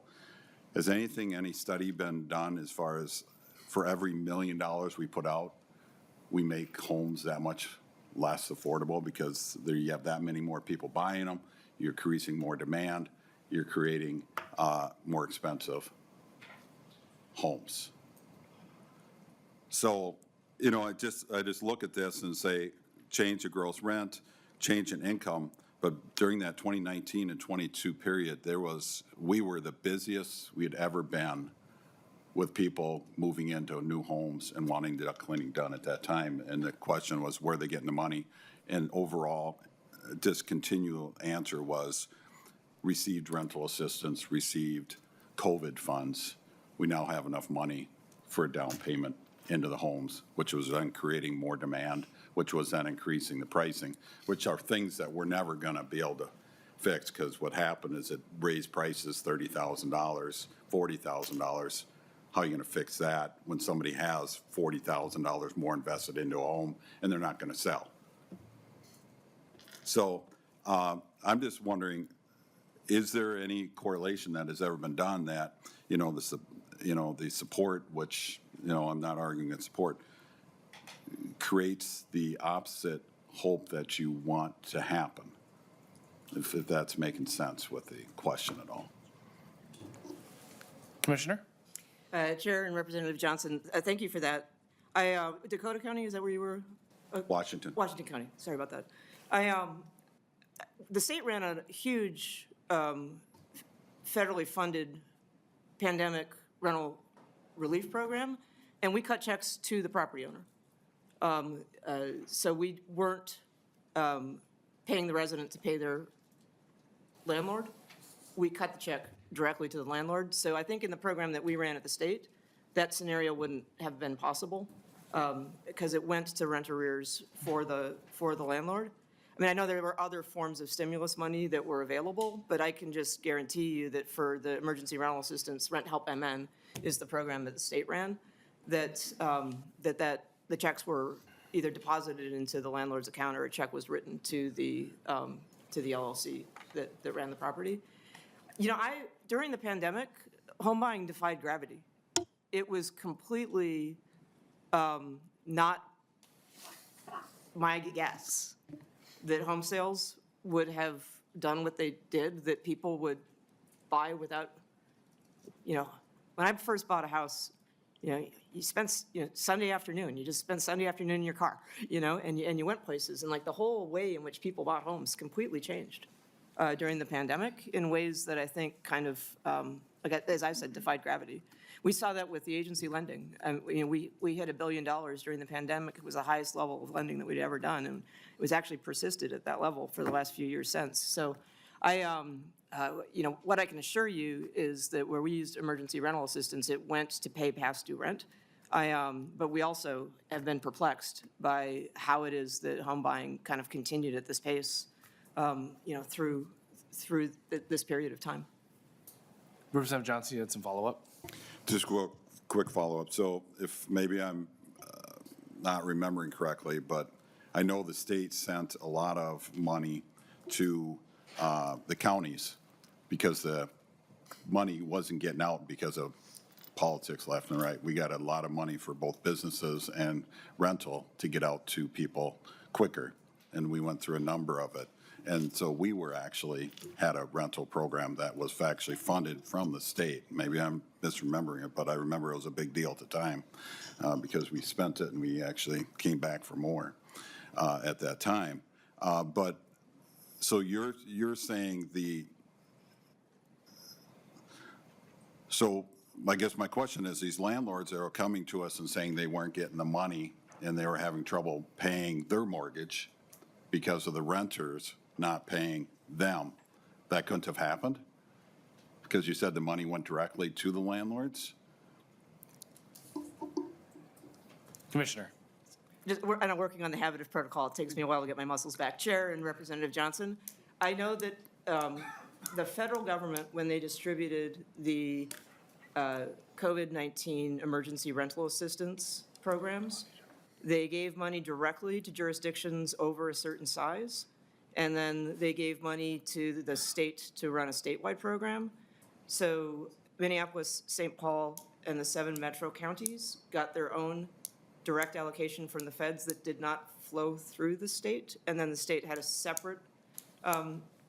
Has any study been done as far as for every $1 million we put out, we make homes that much less affordable because there you have that many more people buying them, you're increasing more demand, you're creating more expensive homes. So, I just look at this and say, change the gross rent, change in income. But during that 2019 and 22 period, we were the busiest we had ever been with people moving into new homes and wanting duct cleaning done at that time. And the question was, where are they getting the money? And overall, discontinual answer was received rental assistance, received COVID funds. We now have enough money for a down payment into the homes, which was then creating more demand, which was then increasing the pricing, which are things that we're never going to be able to fix, because what happened is it raised prices $30,000, $40,000. How are you going to fix that when somebody has $40,000 more invested into a home and they're not going to sell? So I'm just wondering, is there any correlation that has ever been done that, the support, which, I'm not arguing that support, creates the opposite hope that you want to happen, if that's making sense with the question at all. Commissioner? Chair and Representative Johnson, thank you for that. Dakota County, is that where you were? Washington. Washington County, sorry about that. The state ran a huge federally funded pandemic rental relief program, and we cut checks to the property owner. So we weren't paying the resident to pay their landlord. We cut the check directly to the landlord. So I think in the program that we ran at the state, that scenario wouldn't have been possible. because it went to rent arrears for the landlord. I mean, I know there were other forms of stimulus money that were available, but I can just guarantee you that for the emergency rental assistance, Rent Help MN is the program that the state ran, that the checks were either deposited into the landlord's account or a check was written to the LLC that ran the property. You know, during the pandemic, home buying defied gravity. It was completely not my guess that home sales would have done what they did, that people would buy without, you know, when I first bought a house, you know, you spent, Sunday afternoon, you just spent Sunday afternoon in your car, you know, and you went places. And like the whole way in which people bought homes completely changed during the pandemic in ways that I think kind of, like, as I said, defied gravity. We saw that with the agency lending. You know, we hit $1 billion during the pandemic. It was the highest level of lending that we'd ever done, and it was actually persisted at that level for the last few years since. So you know, what I can assure you is that where we used emergency rental assistance, it went to pay past due rent. But we also have been perplexed by how it is that home buying kind of continued at this pace, you know, through this period of time. Representative Johnson, you had some follow-up? Just quick follow-up. So if maybe I'm not remembering correctly, but I know the state sent a lot of money to the counties because the money wasn't getting out because of politics left and right. We got a lot of money for both businesses and rental to get out to people quicker, and we went through a number of it. And so we had a rental program that was actually funded from the state. Maybe I'm misremembering it, but I remember it was a big deal at the time because we spent it and we actually came back for more at that time. But so you're saying so I guess my question is, these landlords that are coming to us and saying they weren't getting the money and they were having trouble paying their mortgage because of the renters not paying them, that couldn't have happened? Because you said the money went directly to the landlords? Commissioner. And I'm working on the habit of protocol. It takes me a while to get my muscles back. Chair and Representative Johnson, I know that the federal government, when they distributed the COVID-19 emergency rental assistance programs, they gave money directly to jurisdictions over a certain size, and then they gave money to the state to run a statewide program. So Minneapolis, St. Paul, and the 7 metro counties got their own direct allocation from the feds that did not flow through the state, and then the state had a separate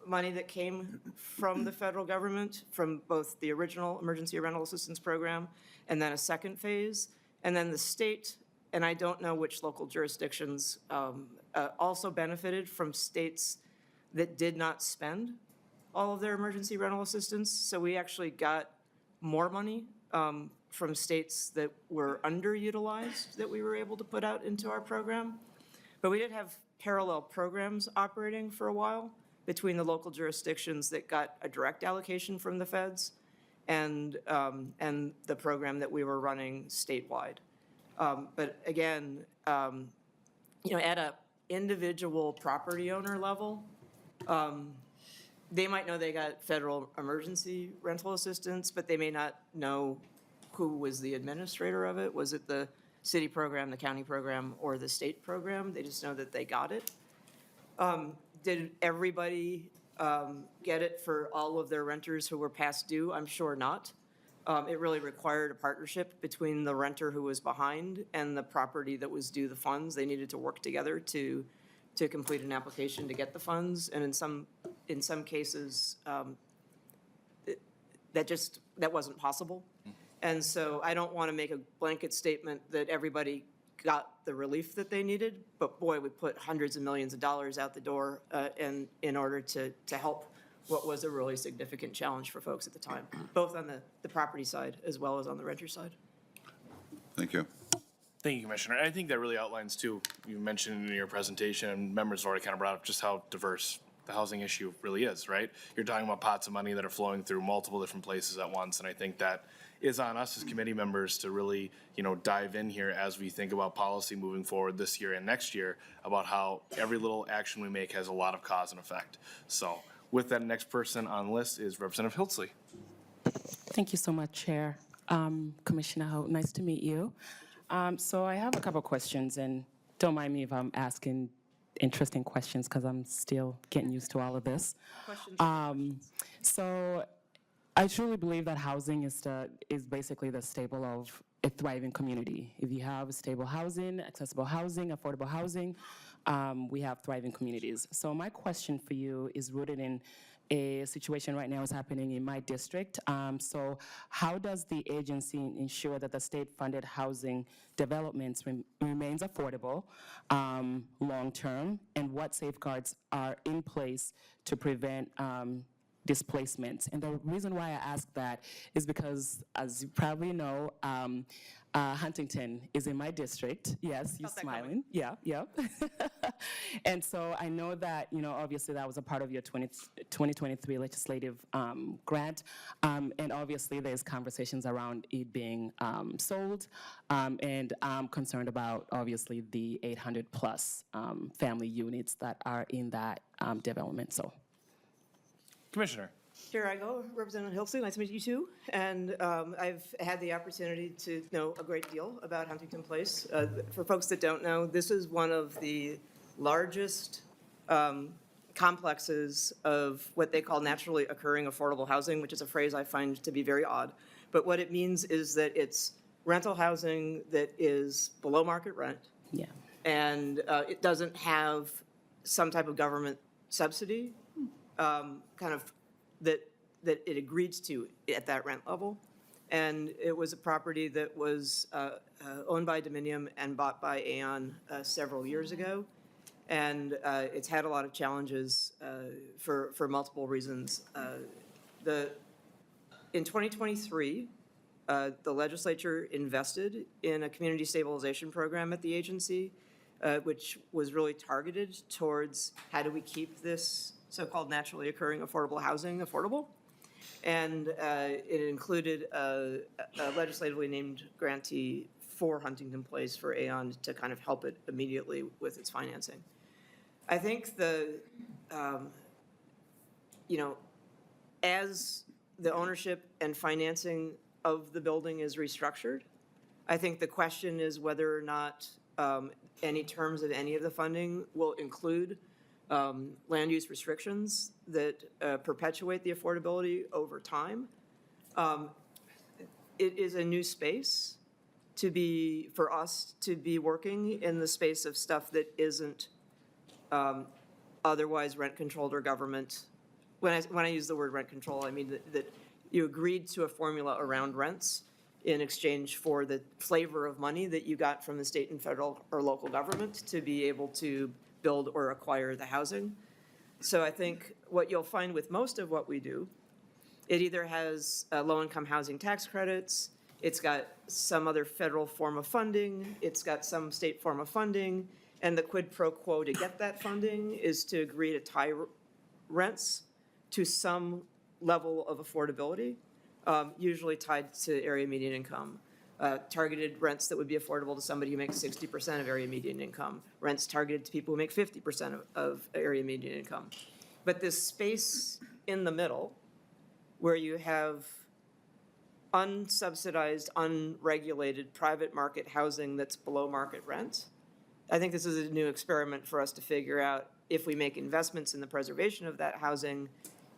money that came from the federal government from both the original emergency rental assistance program and then a second phase. And then the state, and I don't know which local jurisdictions, also benefited from states that did not spend all of their emergency rental assistance. So we actually got more money from states that were underutilized that we were able to put out into our program. But we did have parallel programs operating for a while between the local jurisdictions that got a direct allocation from the feds and the program that we were running statewide. But again, you know, at a individual property owner level, they might know they got federal emergency rental assistance, but they may not know who was the administrator of it. Was it the city program, the county program, or the state program? They just know that they got it. Did everybody get it for all of their renters who were past due? I'm sure not. It really required a partnership between the renter who was behind and the property that was due the funds. They needed to work together to complete an application to get the funds. And in some cases, that wasn't possible. And so I don't want to make a blanket statement that everybody got the relief that they needed, but boy, we put hundreds of millions of dollars out the door in order to help what was a really significant challenge for folks at the time, both on the property side as well as on the renter side. Thank you. Thank you, Commissioner. I think that really outlines, too, you mentioned in your presentation, and members already kind of brought up just how diverse the housing issue really is, right? You're talking about pots of money that are flowing through multiple different places at once, and I think that is on us as committee members to really, dive in here as we think about policy moving forward this year and next year about how every little action we make has a lot of cause and effect. So with that, next person on the list is Representative Hiltzley. Thank you so much, Chair. Commissioner Hope, nice to meet you. So I have a couple questions, and don't mind me if I'm asking interesting questions because I'm still getting used to all of this. So I truly believe that housing is basically the staple of a thriving community. If you have stable housing, accessible housing, affordable housing, we have thriving communities. So my question for you is rooted in a situation right now is happening in my district. So how does the agency ensure that the state-funded housing developments remains affordable long-term, and what safeguards are in place to prevent displacement? And the reason why I ask that is because, as you probably know, Huntington is in my district. Yes, you're smiling. Yeah. And so I know that, obviously that was a part of your 2023 legislative grant. And obviously there's conversations around it being sold. And I'm concerned about, obviously, the 800 plus family units that are in that development. So. Commissioner. Here I go, Representative Hiltzley, nice to meet you too. And I've had the opportunity to know a great deal about Huntington Place. For folks that don't know, this is one of the largest complexes of what they call naturally occurring affordable housing, which is a phrase I find to be very odd. But what it means is that it's rental housing that is below market rent. Yeah. And it doesn't have some type of government subsidy, that it agreed to at that rent level. And it was a property that was owned by Dominium and bought by Aon several years ago. And it's had a lot of challenges for multiple reasons. In 2023, the legislature invested in a community stabilization program at the agency, which was really targeted towards how do we keep this so-called naturally occurring affordable housing affordable. And it included a legislatively named grantee for Huntington Place for Aon to kind of help it immediately with its financing. I think as the ownership and financing of the building is restructured, I think the question is whether or not any terms of any of the funding will include land use restrictions that perpetuate the affordability over time. It is a new space for us to be working in the space of stuff that isn't otherwise rent controlled or government. When I use the word rent control, I mean that you agreed to a formula around rents in exchange for the flavor of money that you got from the state and federal or local government to be able to build or acquire the housing. So I think what you'll find with most of what we do, it either has low-income housing tax credits, it's got some other federal form of funding, it's got some state form of funding, and the quid pro quo to get that funding is to agree to tie rents to some level of affordability, usually tied to area median income. Targeted rents that would be affordable to somebody who makes 60% of area median income, rents targeted to people who make 50% of area median income. But this space in the middle where you have unsubsidized, unregulated private market housing that's below market rent, I think this is a new experiment for us to figure out if we make investments in the preservation of that housing,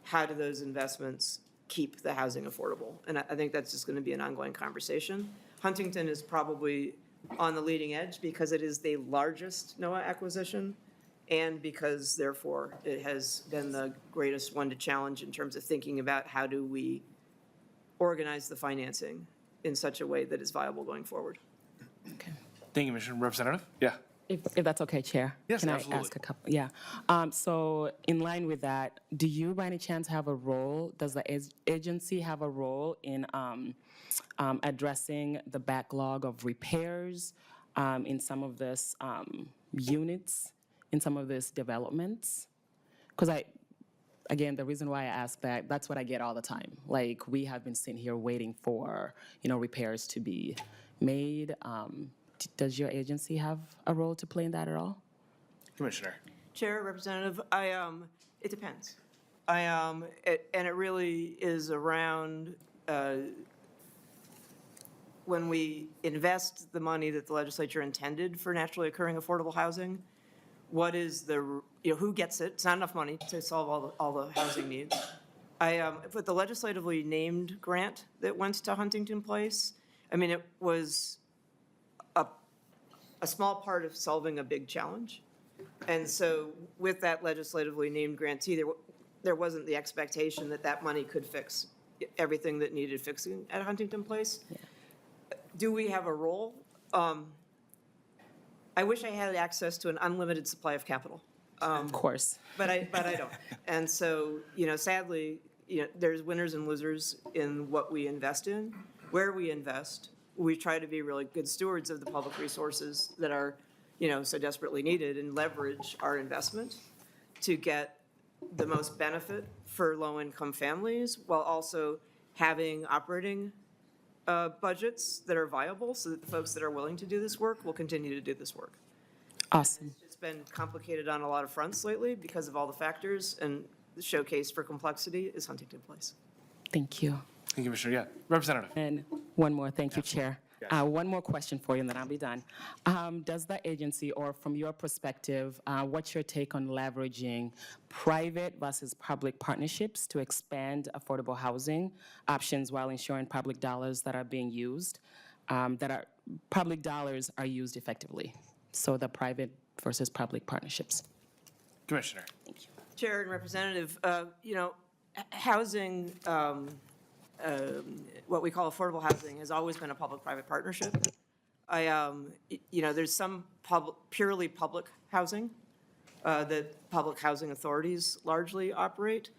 how do those investments keep the housing affordable? And I think that's just going to be an ongoing conversation. Huntington is probably on the leading edge because it is the largest NOAA acquisition and because, therefore, it has been the greatest one to challenge in terms of thinking about how do we organize the financing in such a way that is viable going forward. Okay. Thank you, Commissioner. Representative? Yeah. If that's okay, Chair. Yes, Can absolutely. I ask a couple? Yeah. So in line with that, do you by any chance have a role, does the agency have a role in addressing the backlog of repairs in some of this units, in some of these developments? Because again, the reason why I ask that, that's what I get all the time. Like, we have been sitting here waiting for, repairs to be made. Does your agency have a role to play in that at all? Commissioner. Chair, Representative, it depends. And it really is around when we invest the money that the legislature intended for naturally occurring affordable housing, what is the, who gets it? It's not enough money to solve all the housing needs. But the legislatively named grant that went to Huntington Place, I mean, it was a small part of solving a big challenge. And so with that legislatively named grantee, there wasn't the expectation that that money could fix everything that needed fixing at Huntington Place. Yeah. Do we have a role? I wish I had access to an unlimited supply of capital. Of course. But I don't. And so, sadly, there's winners and losers in what we invest in. Where we invest, we try to be really good stewards of the public resources that are, so desperately needed, and leverage our investment to get the most benefit for low-income families while also having operating budgets that are viable so that the folks that are willing to do this work will continue to do this work. Awesome. It's been complicated on a lot of fronts lately because of all the factors, and the showcase for complexity is Huntington Place. Thank you. Thank you, Commissioner. Yeah, Representative. And one more, thank you, Chair. One more question for you, and then I'll be done. Does the agency, or from your perspective, what's your take on leveraging private versus public partnerships to expand affordable housing options while ensuring public dollars that are being used, public dollars are used effectively? So the private versus public partnerships. Commissioner. Thank you. Chair and Representative, housing, what we call affordable housing, has always been a public-private partnership. There's some purely public housing that public housing authorities largely operate,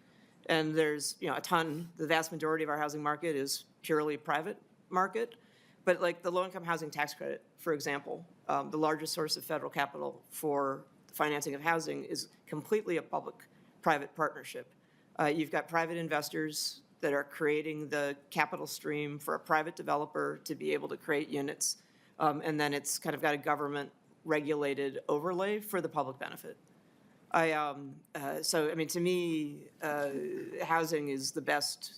and there's a ton. The vast majority of our housing market is purely private market, but like the low-income housing tax credit, for example, the largest source of federal capital for the financing of housing is completely a public-private partnership. You've got private investors that are creating the capital stream for a private developer to be able to create units. And then it's kind of got a government-regulated overlay for the public benefit. To me, housing is the best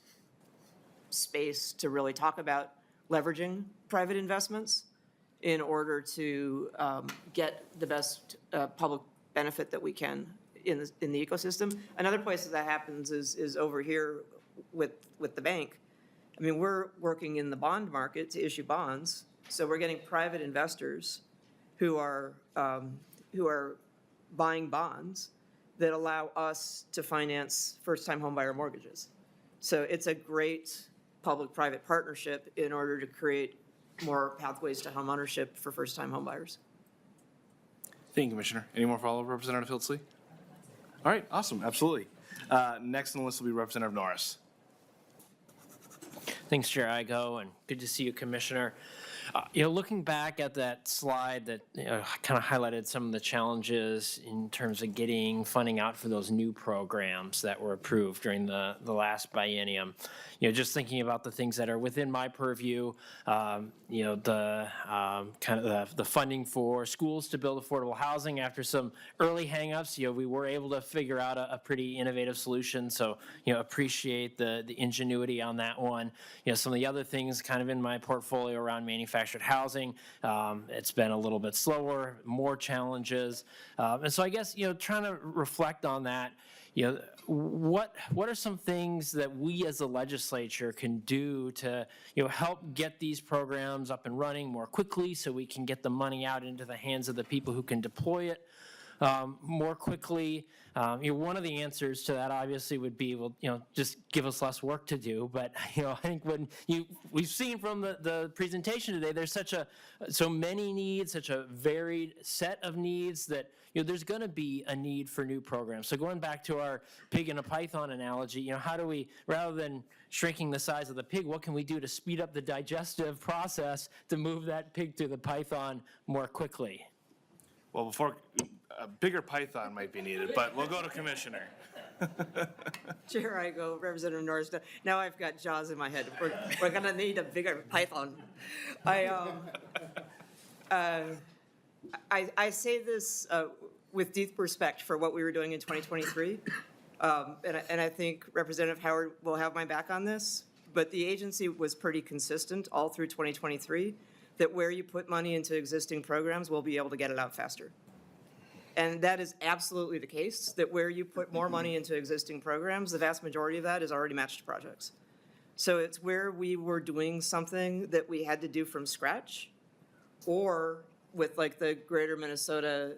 space to really talk about leveraging private investments in order to get the best public benefit that we can in the ecosystem. Another place that happens is over here with the bank. I mean, we're working in the bond market to issue bonds, so we're getting private investors who are buying bonds that allow us to finance first-time homebuyer mortgages. So it's a great public-private partnership in order to create more pathways to homeownership for first-time homebuyers. Thank you, Commissioner. Any more follow-up, Representative Hildsley? All right, awesome, absolutely. Next on the list will be Representative Norris. Thanks, Chair Igo, and good to see you, Commissioner. Looking back at that slide that kind of highlighted some of the challenges in terms of getting funding out for those new programs that were approved during the last biennium, just thinking about the things that are within my purview, the funding for schools to build affordable housing after some early hangups, we were able to figure out a pretty innovative solution. So, appreciate the ingenuity on that one. Some of the other things kind of in my portfolio around manufactured housing, it's been a little bit slower, more challenges. And so I guess, trying to reflect on that, what are some things that we as a legislature can do to, help get these programs up and running more quickly so we can get the money out into the hands of the people who can deploy it more quickly? One of the answers to that obviously would be, just give us less work to do. But, I think when we've seen from the presentation today, there's so many needs, such a varied set of needs that, there's going to be a need for new programs. So going back to our pig and a python analogy, how do we, rather than shrinking the size of the pig, what can we do to speed up the digestive process to move that pig through the python more quickly? Well, before a bigger python might be needed, but we'll go to Commissioner. Chair, I go, Representative Norris. Now I've got jaws in my head. We're going to need a bigger python. I say this with deep respect for what we were doing in 2023. And I think Representative Howard will have my back on this. But the agency was pretty consistent all through 2023 that where you put money into existing programs, we'll be able to get it out faster. And that is absolutely the case, that where you put more money into existing programs, the vast majority of that is already matched projects. So it's where we were doing something that we had to do from scratch, or with like the Greater Minnesota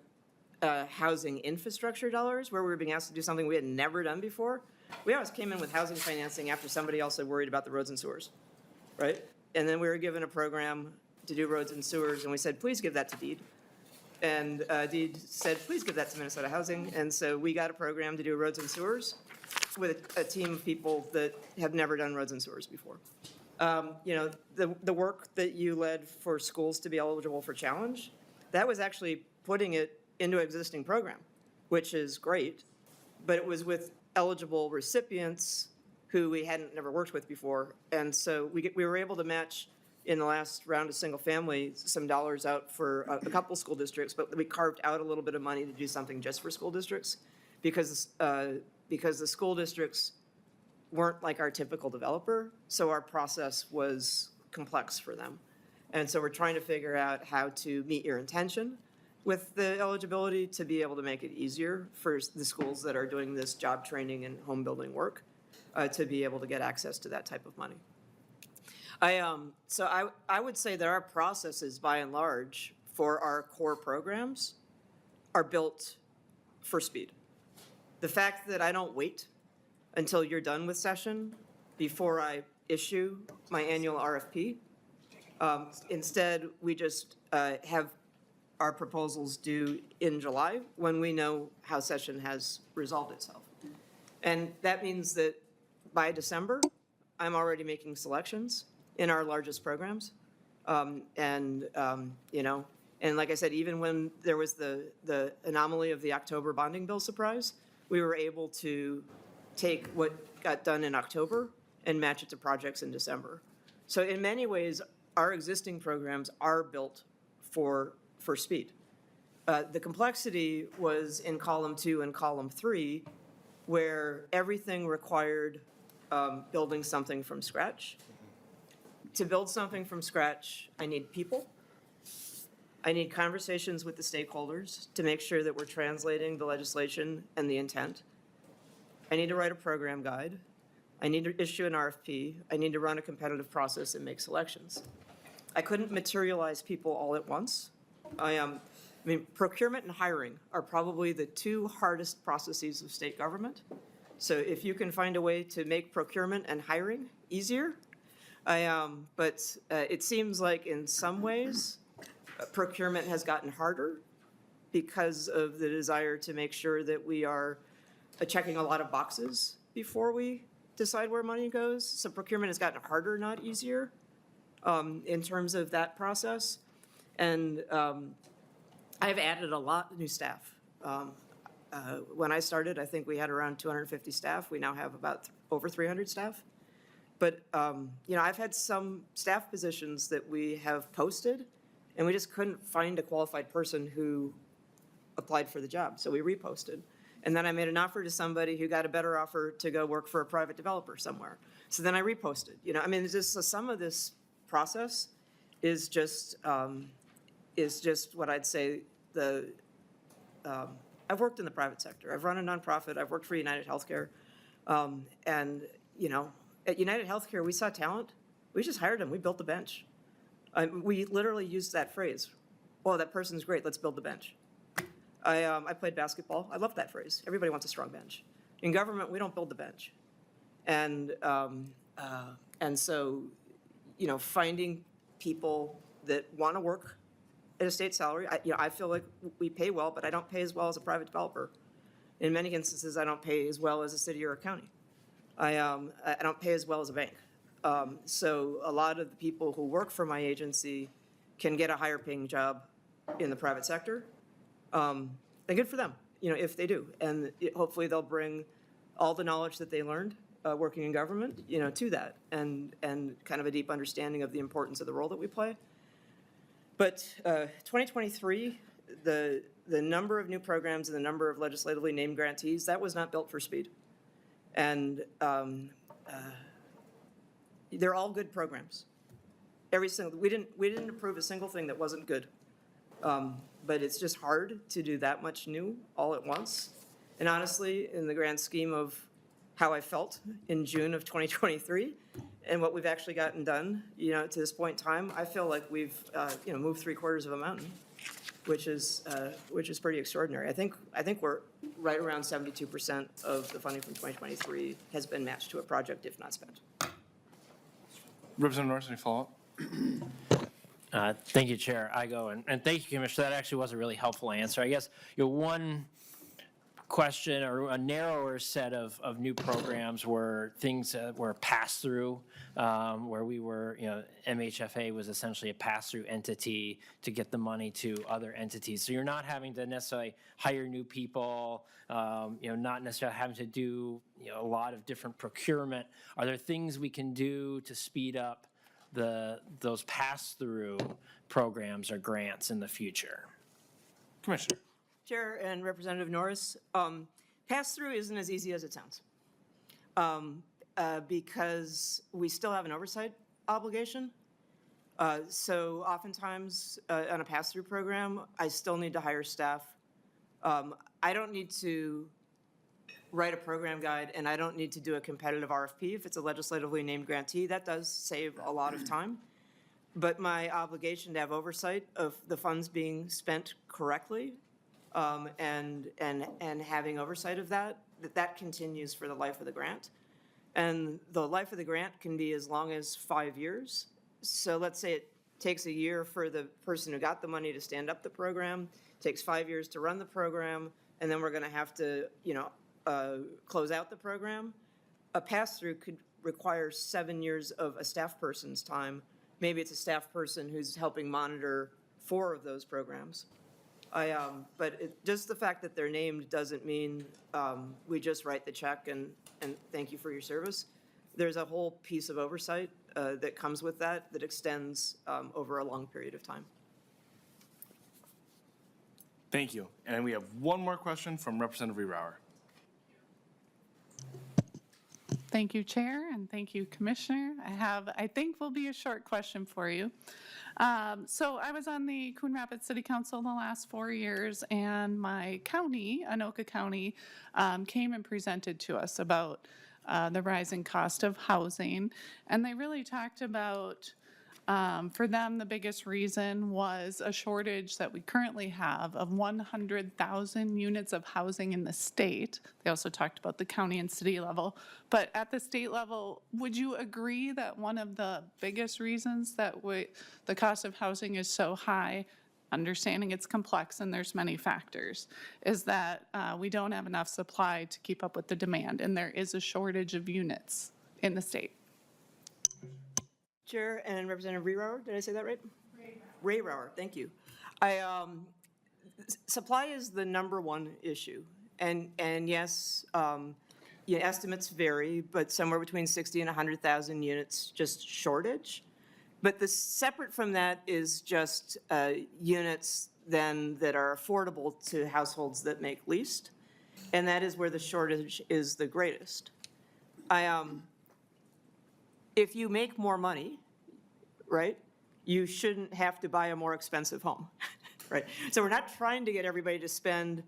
housing infrastructure dollars, where we were being asked to do something we had never done before. We always came in with housing financing after somebody else had worried about the roads and sewers, right? And then we were given a program to do roads and sewers, and we said, please give that to DEED. And DEED said, please give that to Minnesota Housing. And so we got a program to do roads and sewers with a team of people that have never done roads and sewers before. You know, the work that you led for schools to be eligible for challenge, that was actually putting it into an existing program, which is great, but it was with eligible recipients who we hadn't never worked with before. And so we were able to match in the last round of single family some dollars out for a couple school districts, but we carved out a little bit of money to do something just for school districts because the school districts weren't like our typical developer, so our process was complex for them. And so we're trying to figure out how to meet your intention with the eligibility to be able to make it easier for the schools that are doing this job training and home building work to be able to get access to that type of money. So I would say that our processes, by and large, for our core programs are built for speed. The fact that I don't wait until you're done with session before I issue my annual RFP. Instead, we just have our proposals due in July when we know how session has resolved itself. And that means that by December, I'm already making selections in our largest programs. You know, and like I said, even when there was the anomaly of the October bonding bill surprise, we were able to take what got done in October and match it to projects in December. So in many ways, our existing programs are built for speed. The complexity was in column 2 and column 3, where everything required building something from scratch. To build something from scratch, I need people. I need conversations with the stakeholders to make sure that we're translating the legislation and the intent. I need to write a program guide. I need to issue an RFP. I need to run a competitive process and make selections. I couldn't materialize people all at once. I mean, procurement and hiring are probably the 2 hardest processes of state government. So if you can find a way to make procurement and hiring easier, but it seems like in some ways, procurement has gotten harder because of the desire to make sure that we are checking a lot of boxes before we decide where money goes. So procurement has gotten harder, not easier, in terms of that process. And I've added a lot of new staff. When I started, I think we had around 250 staff. We now have about over 300 staff. But, you know, I've had some staff positions that we have posted, and we just couldn't find a qualified person who applied for the job, so we reposted. And then I made an offer to somebody who got a better offer to go work for a private developer somewhere. So then I reposted. You know, I mean, it's just some of this process is just what I'd say I've worked in the private sector. I've run a nonprofit. I've worked for United Healthcare. And, you know, at United Healthcare, we saw talent. We just hired them. We built the bench. We literally used that phrase. Oh, that person's great. Let's build the bench. I played basketball. I love that phrase. Everybody wants a strong bench. In government, we don't build the bench. And so, you know, finding people that want to work at a state salary, I feel like we pay well, but I don't pay as well as a private developer. In many instances, I don't pay as well as a city or a county. I don't pay as well as a bank. So a lot of the people who work for my agency can get a higher paying job in the private sector. And good for them, you know, if they do. And hopefully they'll bring all the knowledge that they learned working in government, to that, and kind of a deep understanding of the importance of the role that we play. But 2023, the number of new programs and the number of legislatively named grantees, that was not built for speed. And they're all good programs. We didn't approve a single thing that wasn't good. But it's just hard to do that much new all at once. And honestly, in the grand scheme of how I felt in June of 2023 and what we've actually gotten done, to this point in time, I feel like we've, moved 3/4 of a mountain, which is pretty extraordinary. I think we're right around 72% of the funding from 2023 has been matched to a project, if not spent. Representative Norris, any follow-up? Thank you, Chair. And thank you, Commissioner. That actually was a really helpful answer. I guess one question or a narrower set of new programs were things that were pass-through, where we were, MHFA was essentially a pass-through entity to get the money to other entities. So you're not having to necessarily hire new people, not necessarily having to do a lot of different procurement. Are there things we can do to speed up those pass-through programs or grants in the future? Commissioner. Chair and Representative Norris, pass-through isn't as easy as it sounds, because we still have an oversight obligation. So oftentimes on a pass-through program, I still need to hire staff. I don't need to write a program guide, and I don't need to do a competitive RFP if it's a legislatively named grantee. That does save a lot of time. But my obligation to have oversight of the funds being spent correctly and having oversight of that continues for the life of the grant. And the life of the grant can be as long as 5 years. So let's say it takes a year for the person who got the money to stand up the program, takes 5 years to run the program, and then we're going to have to, close out the program. A pass-through could require 7 years of a staff person's time. Maybe it's a staff person who's helping monitor 4 of those programs. But just the fact that they're named doesn't mean we just write the check and thank you for your service. There's a whole piece of oversight that comes with that extends over a long period of time. Thank you. And we have one more question from Representative Rehauer. Thank you, Chair, and thank you, Commissioner. I think will be a short question for you. So I was on the Coon Rapids City Council the last 4 years, and my county, Anoka County, came and presented to us about the rising cost of housing. And they really talked about, for them, the biggest reason was a shortage that we currently have of 100,000 units of housing in the state. They also talked about the county and city level. But at the state level, would you agree that one of the biggest reasons that the cost of housing is so high, understanding it's complex and there's many factors, is that we don't have enough supply to keep up with the demand, and there is a shortage of units in the state? Chair and Representative Rehauer, did I say that right? Rehauer, thank you. Supply is the #1 issue, and yes, estimates vary, but somewhere between 60 and 100,000 units just shortage. But separate from that is just units then that are affordable to households that make least, and that is where the shortage is the greatest. If you make more money, right, you shouldn't have to buy a more expensive home, right? So we're not trying to get everybody to spend,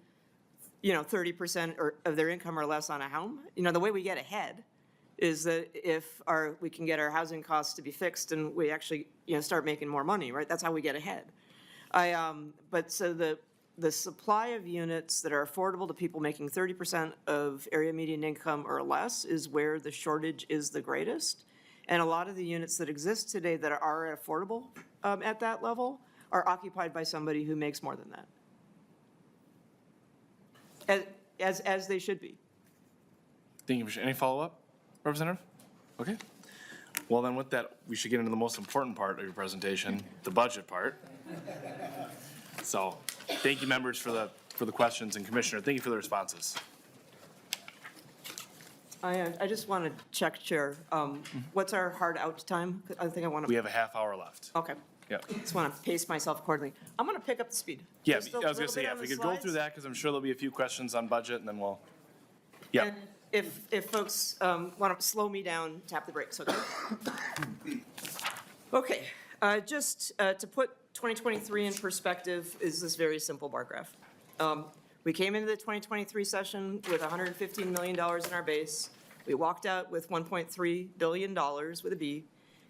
30% of their income or less on a home. The way we get ahead is that if we can get our housing costs to be fixed and we actually, start making more money, right? That's how we get ahead. But so the supply of units that are affordable to people making 30% of area median income or less is where the shortage is the greatest. And a lot of the units that exist today that are affordable at that level are occupied by somebody who makes more than that, as they should be. Thank you, Commissioner. Any follow-up, Representative? Okay. Well, then with that, we should get into the most important part of your presentation, the budget part. So thank you, members, for the questions, and Commissioner, thank you for the responses. I just want to check, Chair. What's our hard out time? I think I want to. We have a half hour left. Okay. Yep. Just want to pace myself accordingly. I'm going to pick up the speed. Yeah, Just I a was gonna little say, bit yeah, on if we the could go through slides. that, because I'm sure there'll be a few questions on budget, and then we'll, yeah. And if folks want to slow me down, tap the brakes, okay? Okay, just to put 2023 in perspective is this very simple bar graph. We came into the 2023 session with $115 million in our base. We walked out with $1.3 billion with a B,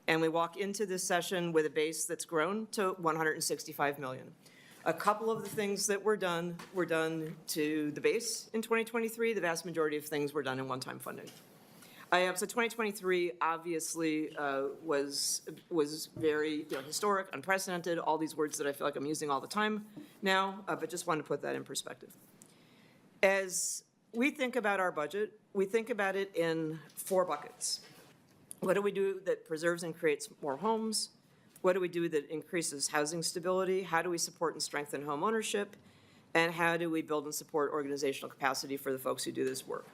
and we walk into this session with a base that's grown to $165 million. A couple of the things that were done to the base in 2023. The vast majority of things were done in one-time funding. So 2023 obviously was very historic, unprecedented, all these words that I feel like I'm using all the time now, but just wanted to put that in perspective. As we think about our budget, we think about it in 4 buckets. What do we do that preserves and creates more homes? What do we do that increases housing stability? How do we support and strengthen home ownership? And how do we build and support organizational capacity for the folks who do this work?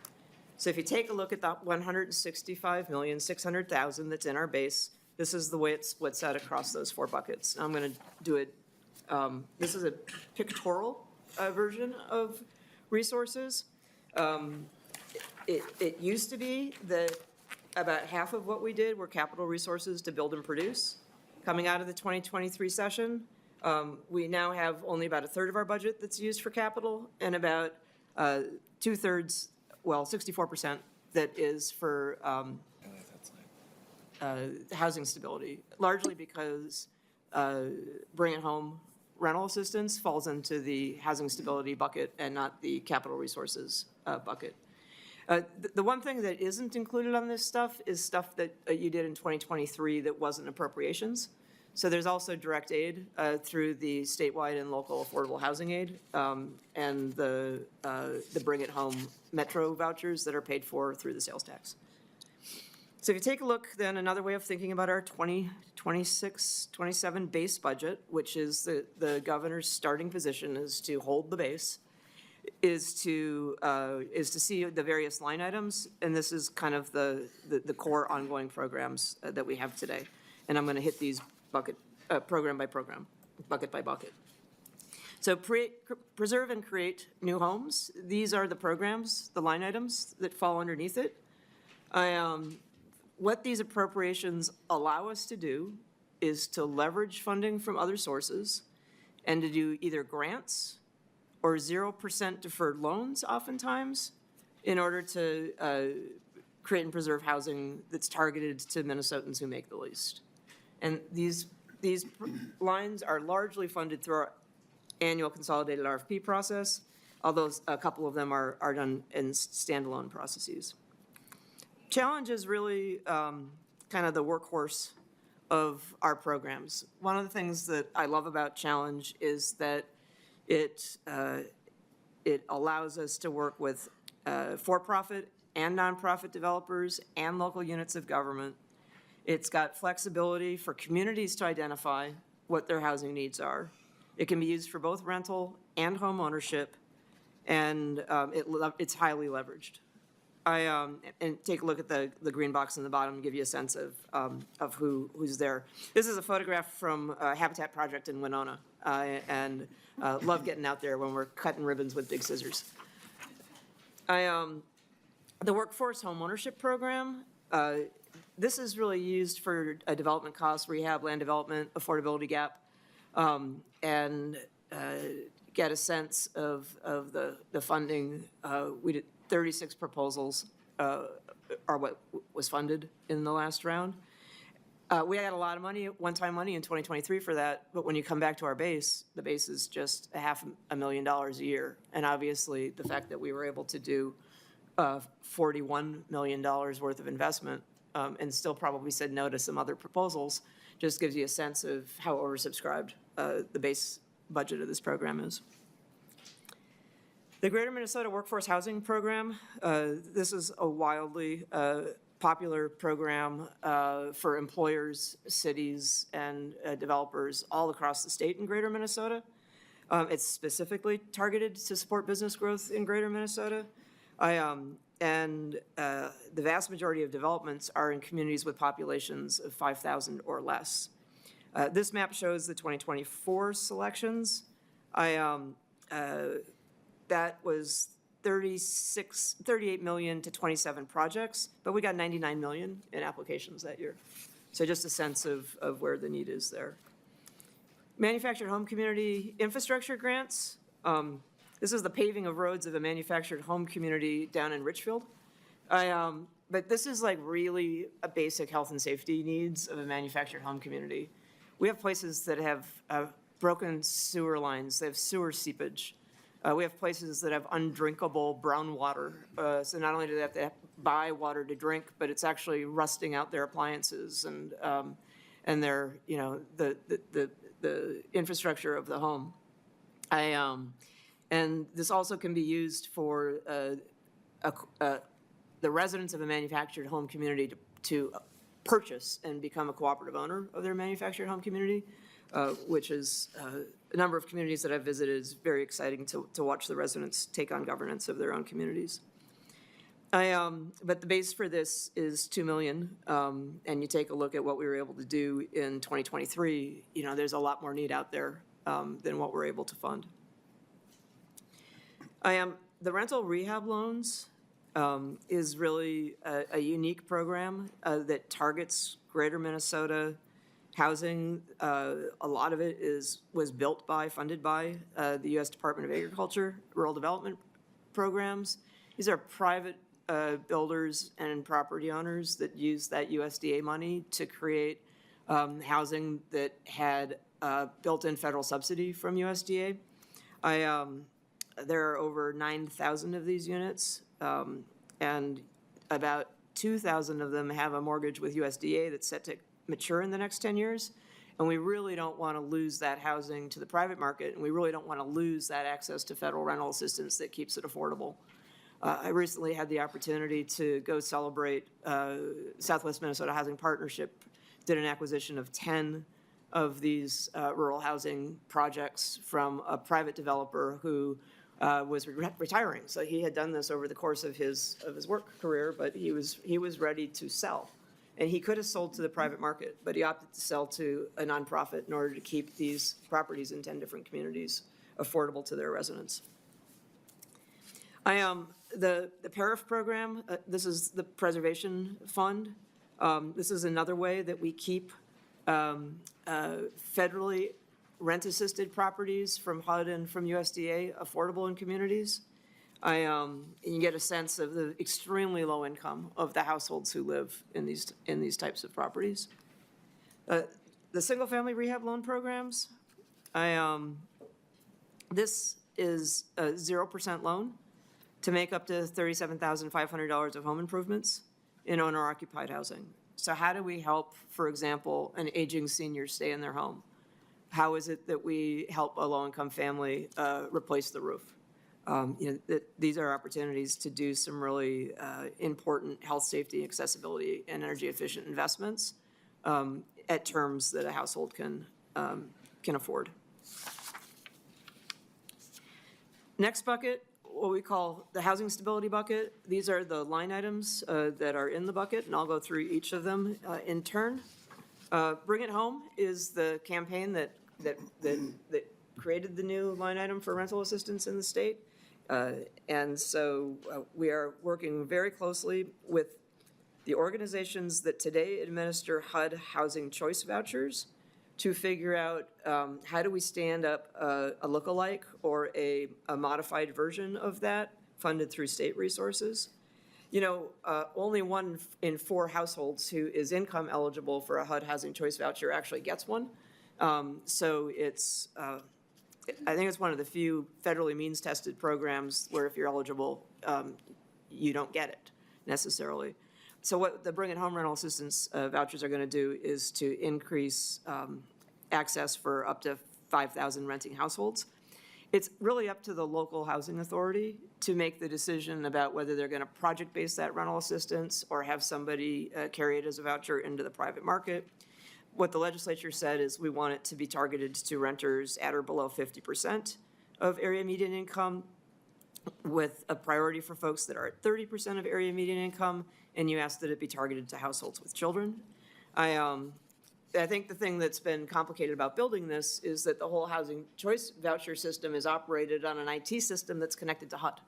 So if you take a look at that $165,600,000 that's in our base, this is the way it splits out across those 4 buckets. I'm going to do it. This is a pictorial version of resources. It used to be that about half of what we did were capital resources to build and produce. Coming out of the 2023 session, we now have only about 1/3 of our budget that's used for capital, and about 2/3, well, 64% that is for housing stability, largely because bringing home rental assistance falls into the housing stability bucket and not the capital resources bucket. The one thing that isn't included on this stuff is stuff that you did in 2023 that wasn't appropriations. So there's also direct aid through the statewide and local affordable housing aid and the Bring It Home Metro vouchers that are paid for through the sales tax. So if you take a look, then another way of thinking about our 2026-27 base budget, which is the governor's starting position is to hold the base, is to see the various line items, and this is kind of the core ongoing programs that we have today. And I'm going to hit these program by program, bucket by bucket. So preserve and create new homes. These are the programs, the line items that fall underneath it. What these appropriations allow us to do is to leverage funding from other sources and to do either grants or 0% deferred loans oftentimes in order to create and preserve housing that's targeted to Minnesotans who make the least. And these lines are largely funded through our annual consolidated RFP process, although a couple of them are done in standalone processes. Challenge is really kind of the workhorse of our programs. One of the things that I love about Challenge is that it allows us to work with for-profit and nonprofit developers and local units of government. It's got flexibility for communities to identify what their housing needs are. It can be used for both rental and home ownership, and it's highly leveraged. And take a look at the green box in the bottom to give you a sense of who's there. This is a photograph from Habitat Project in Winona, and love getting out there when we're cutting ribbons with big scissors. The Workforce Home Ownership Program, this is really used for development costs, rehab, land development, affordability gap, and get a sense of the funding. We did 36 proposals are what was funded in the last round. We had a lot of money, one-time money in 2023 for that, but when you come back to our base, the base is just $500,000 a year. And obviously, the fact that we were able to do $41 million worth of investment and still probably said no to some other proposals just gives you a sense of how oversubscribed the base budget of this program is. The Greater Minnesota Workforce Housing Program, this is a wildly popular program for employers, cities, and developers all across the state in Greater Minnesota. It's specifically targeted to support business growth in Greater Minnesota. the vast majority of developments are in communities with populations of 5,000 or less. This map shows the 2024 selections. That was 38 million to 27 projects, but we got 99 million in applications that year. So just a sense of where the need is there. Manufactured home community infrastructure grants. This is the paving of roads of a manufactured home community down in Richfield. But this is like really a basic health and safety needs of a manufactured home community. We have places that have broken sewer lines, they have sewer seepage. We have places that have undrinkable brown water. So not only do they have to buy water to drink, but it's actually rusting out their appliances and their, you know, the infrastructure of the home. And this also can be used for the residents of a manufactured home community to purchase and become a cooperative owner of their manufactured home community, which is a number of communities that I've visited is very exciting to watch the residents take on governance of their own communities. But the base for this is $2 million, and you take a look at what we were able to do in 2023, you know, there's a lot more need out there than what we're able to fund. The rental rehab loans is really a unique program that targets greater Minnesota housing. A lot of it was built by, funded by the U.S. Department of Agriculture, rural development programs. These are private builders and property owners that use that USDA money to create housing that had built-in federal subsidy from USDA. There are over 9,000 of these units, and about 2,000 of them have a mortgage with USDA that's set to mature in the next 10 years. And we really don't want to lose that housing to the private market, and we really don't want to lose that access to federal rental assistance that keeps it affordable. I recently had the opportunity to go celebrate Southwest Minnesota Housing Partnership did an acquisition of 10 of these rural housing projects from a private developer who was retiring. So he had done this over the course of his work career, but he was ready to sell. And he could have sold to the private market, but he opted to sell to a nonprofit in order to keep these properties in 10 different communities affordable to their residents. The PARIF program, this is the Preservation Fund. This is another way that we keep federally rent-assisted properties from HUD and from USDA affordable in communities. You get a sense of the extremely low income of the households who live in these types of properties. The single-family rehab loan programs, this is a 0% loan to make up to $37,500 of home improvements in owner-occupied housing. So how do we help, for example, an aging senior stay in their home? How is it that we help a low-income family replace the roof? These are opportunities to do some really important health, safety, accessibility, and energy-efficient investments at terms that a household can afford. Next bucket, what we call the housing stability bucket. These are the line items that are in the bucket, and I'll go through each of them in turn. Bring It Home is the campaign that created the new line item for rental assistance in the state. And so we are working very closely with the organizations that today administer HUD housing choice vouchers to figure out how do we stand up a lookalike or a modified version of that funded through state resources. You know, only 1 in 4 households who is income eligible for a HUD housing choice voucher actually gets one. So it's, I think it's one of the few federally means-tested programs where if you're eligible, you don't get it necessarily. So what the Bring It Home rental assistance vouchers are going to do is to increase access for up to 5,000 renting households. It's really up to the local housing authority to make the decision about whether they're going to project-base that rental assistance or have somebody carry it as a voucher into the private market. What the legislature said is we want it to be targeted to renters at or below 50% of area median income. with a priority for folks that are at 30% of area median income, and you asked that it be targeted to households with children. I think the thing that's been complicated about building this is that the whole housing choice voucher system is operated on an IT system that's connected to HUD.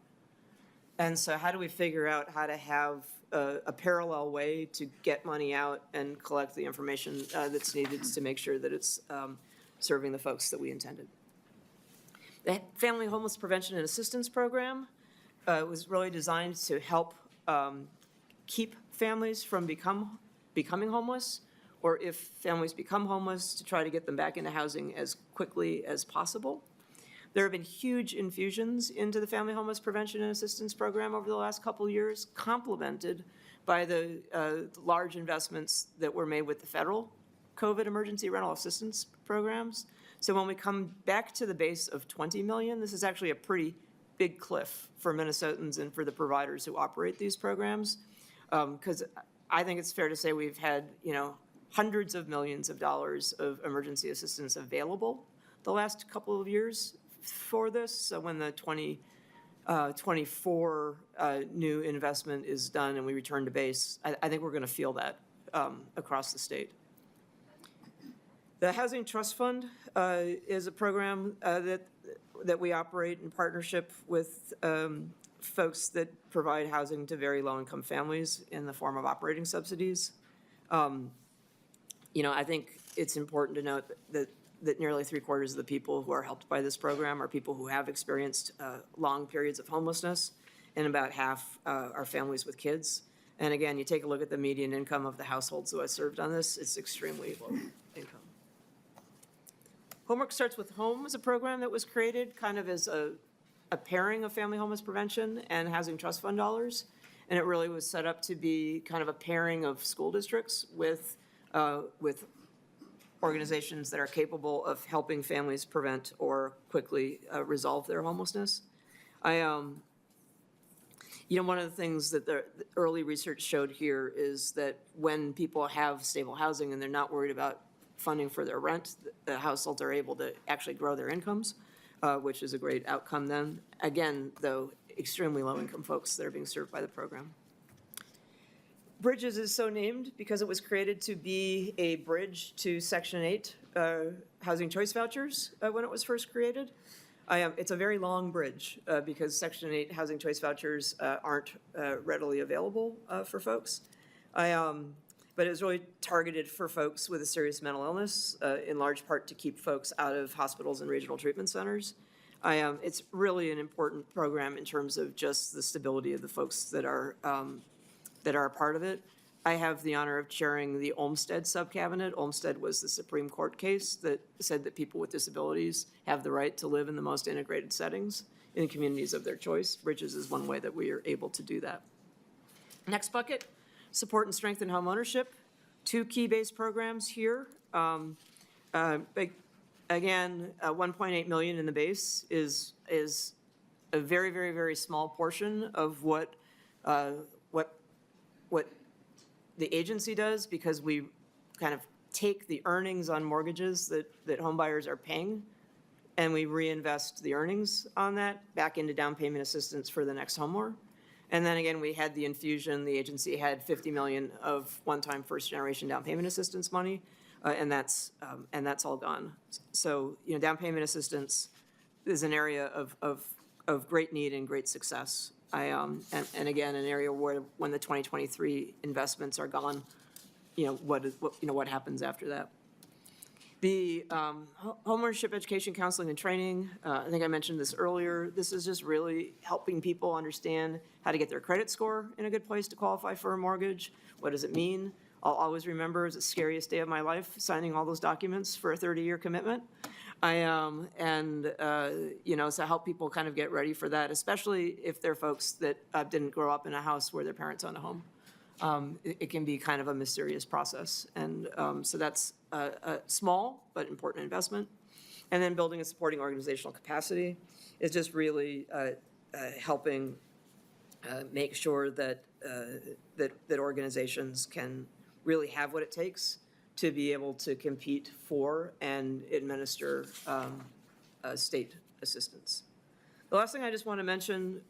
And so how do we figure out how to have a parallel way to get money out and collect the information that's needed to make sure that it's serving the folks that we intended? The Family Homeless Prevention and Assistance Program was really designed to help keep families from becoming homeless, or if families become homeless, to try to get them back into housing as quickly as possible. There have been huge infusions into the Family Homeless Prevention and Assistance Program over the last couple of years, complemented by the large investments that were made with the federal COVID emergency rental assistance programs. So when we come back to the base of 20 million, this is actually a pretty big cliff for Minnesotans and for the providers who operate these programs. Because I think it's fair to say we've had, hundreds of millions of dollars of emergency assistance available the last couple of years for this. So when the 2024 new investment is done and we return to base, I think we're going to feel that across the state. The Housing Trust Fund is a program that we operate in partnership with folks that provide housing to very low-income families in the form of operating subsidies. I think it's important to note that nearly 3/4 of the people who are helped by this program are people who have experienced long periods of homelessness, and about half are families with kids. And again, you take a look at the median income of the households who I served on this, it's extremely low income. Homework Starts with Home is a program that was created kind of as a pairing of family homeless prevention and housing trust fund dollars. And it really was set up to be kind of a pairing of school districts with organizations that are capable of helping families prevent or quickly resolve their homelessness. One of the things that the early research showed here is that when people have stable housing and they're not worried about funding for their rent, the households are able to actually grow their incomes, which is a great outcome then. Again, though, extremely low-income folks that are being served by the program. Bridges is so named because it was created to be a bridge to Section 8 housing choice vouchers when it was first created. It's a very long bridge because Section 8 housing choice vouchers aren't readily available for folks. But it was really targeted for folks with a serious mental illness, in large part to keep folks out of hospitals and regional treatment centers. It's really an important program in terms of just the stability of the folks that are a part of it. I have the honor of chairing the Olmstead subcabinet. Olmstead was the Supreme Court case that said that people with disabilities have the right to live in the most integrated settings in communities of their choice. Bridges is one way that we are able to do that. Next bucket, support and strengthen home ownership. 2 key-based programs here. Again, 1.8 million in the base is a very, very, very small portion of what the agency does, because we kind of take the earnings on mortgages that home buyers are paying, and we reinvest the earnings on that back into down payment assistance for the next homeowner. And then again, we had the infusion, the agency had 50 million of one-time first-generation down payment assistance money, and that's all gone. So, down payment assistance is an area of great need and great success. And again, an area where when the 2023 investments are gone, what happens after that? The homeownership education, counseling, and training, I think I mentioned this earlier. This is just really helping people understand how to get their credit score in a good place to qualify for a mortgage. What does it mean? I'll always remember as the scariest day of my life signing all those documents for a 30-year commitment. So help people kind of get ready for that, especially if they're folks that didn't grow up in a house where their parents owned a home. It can be kind of a mysterious process. And so that's a small but important investment. And then building and supporting organizational capacity is just really helping make sure that organizations can really have what it takes to be able to compete for and administer state assistance. The last thing I just want to mention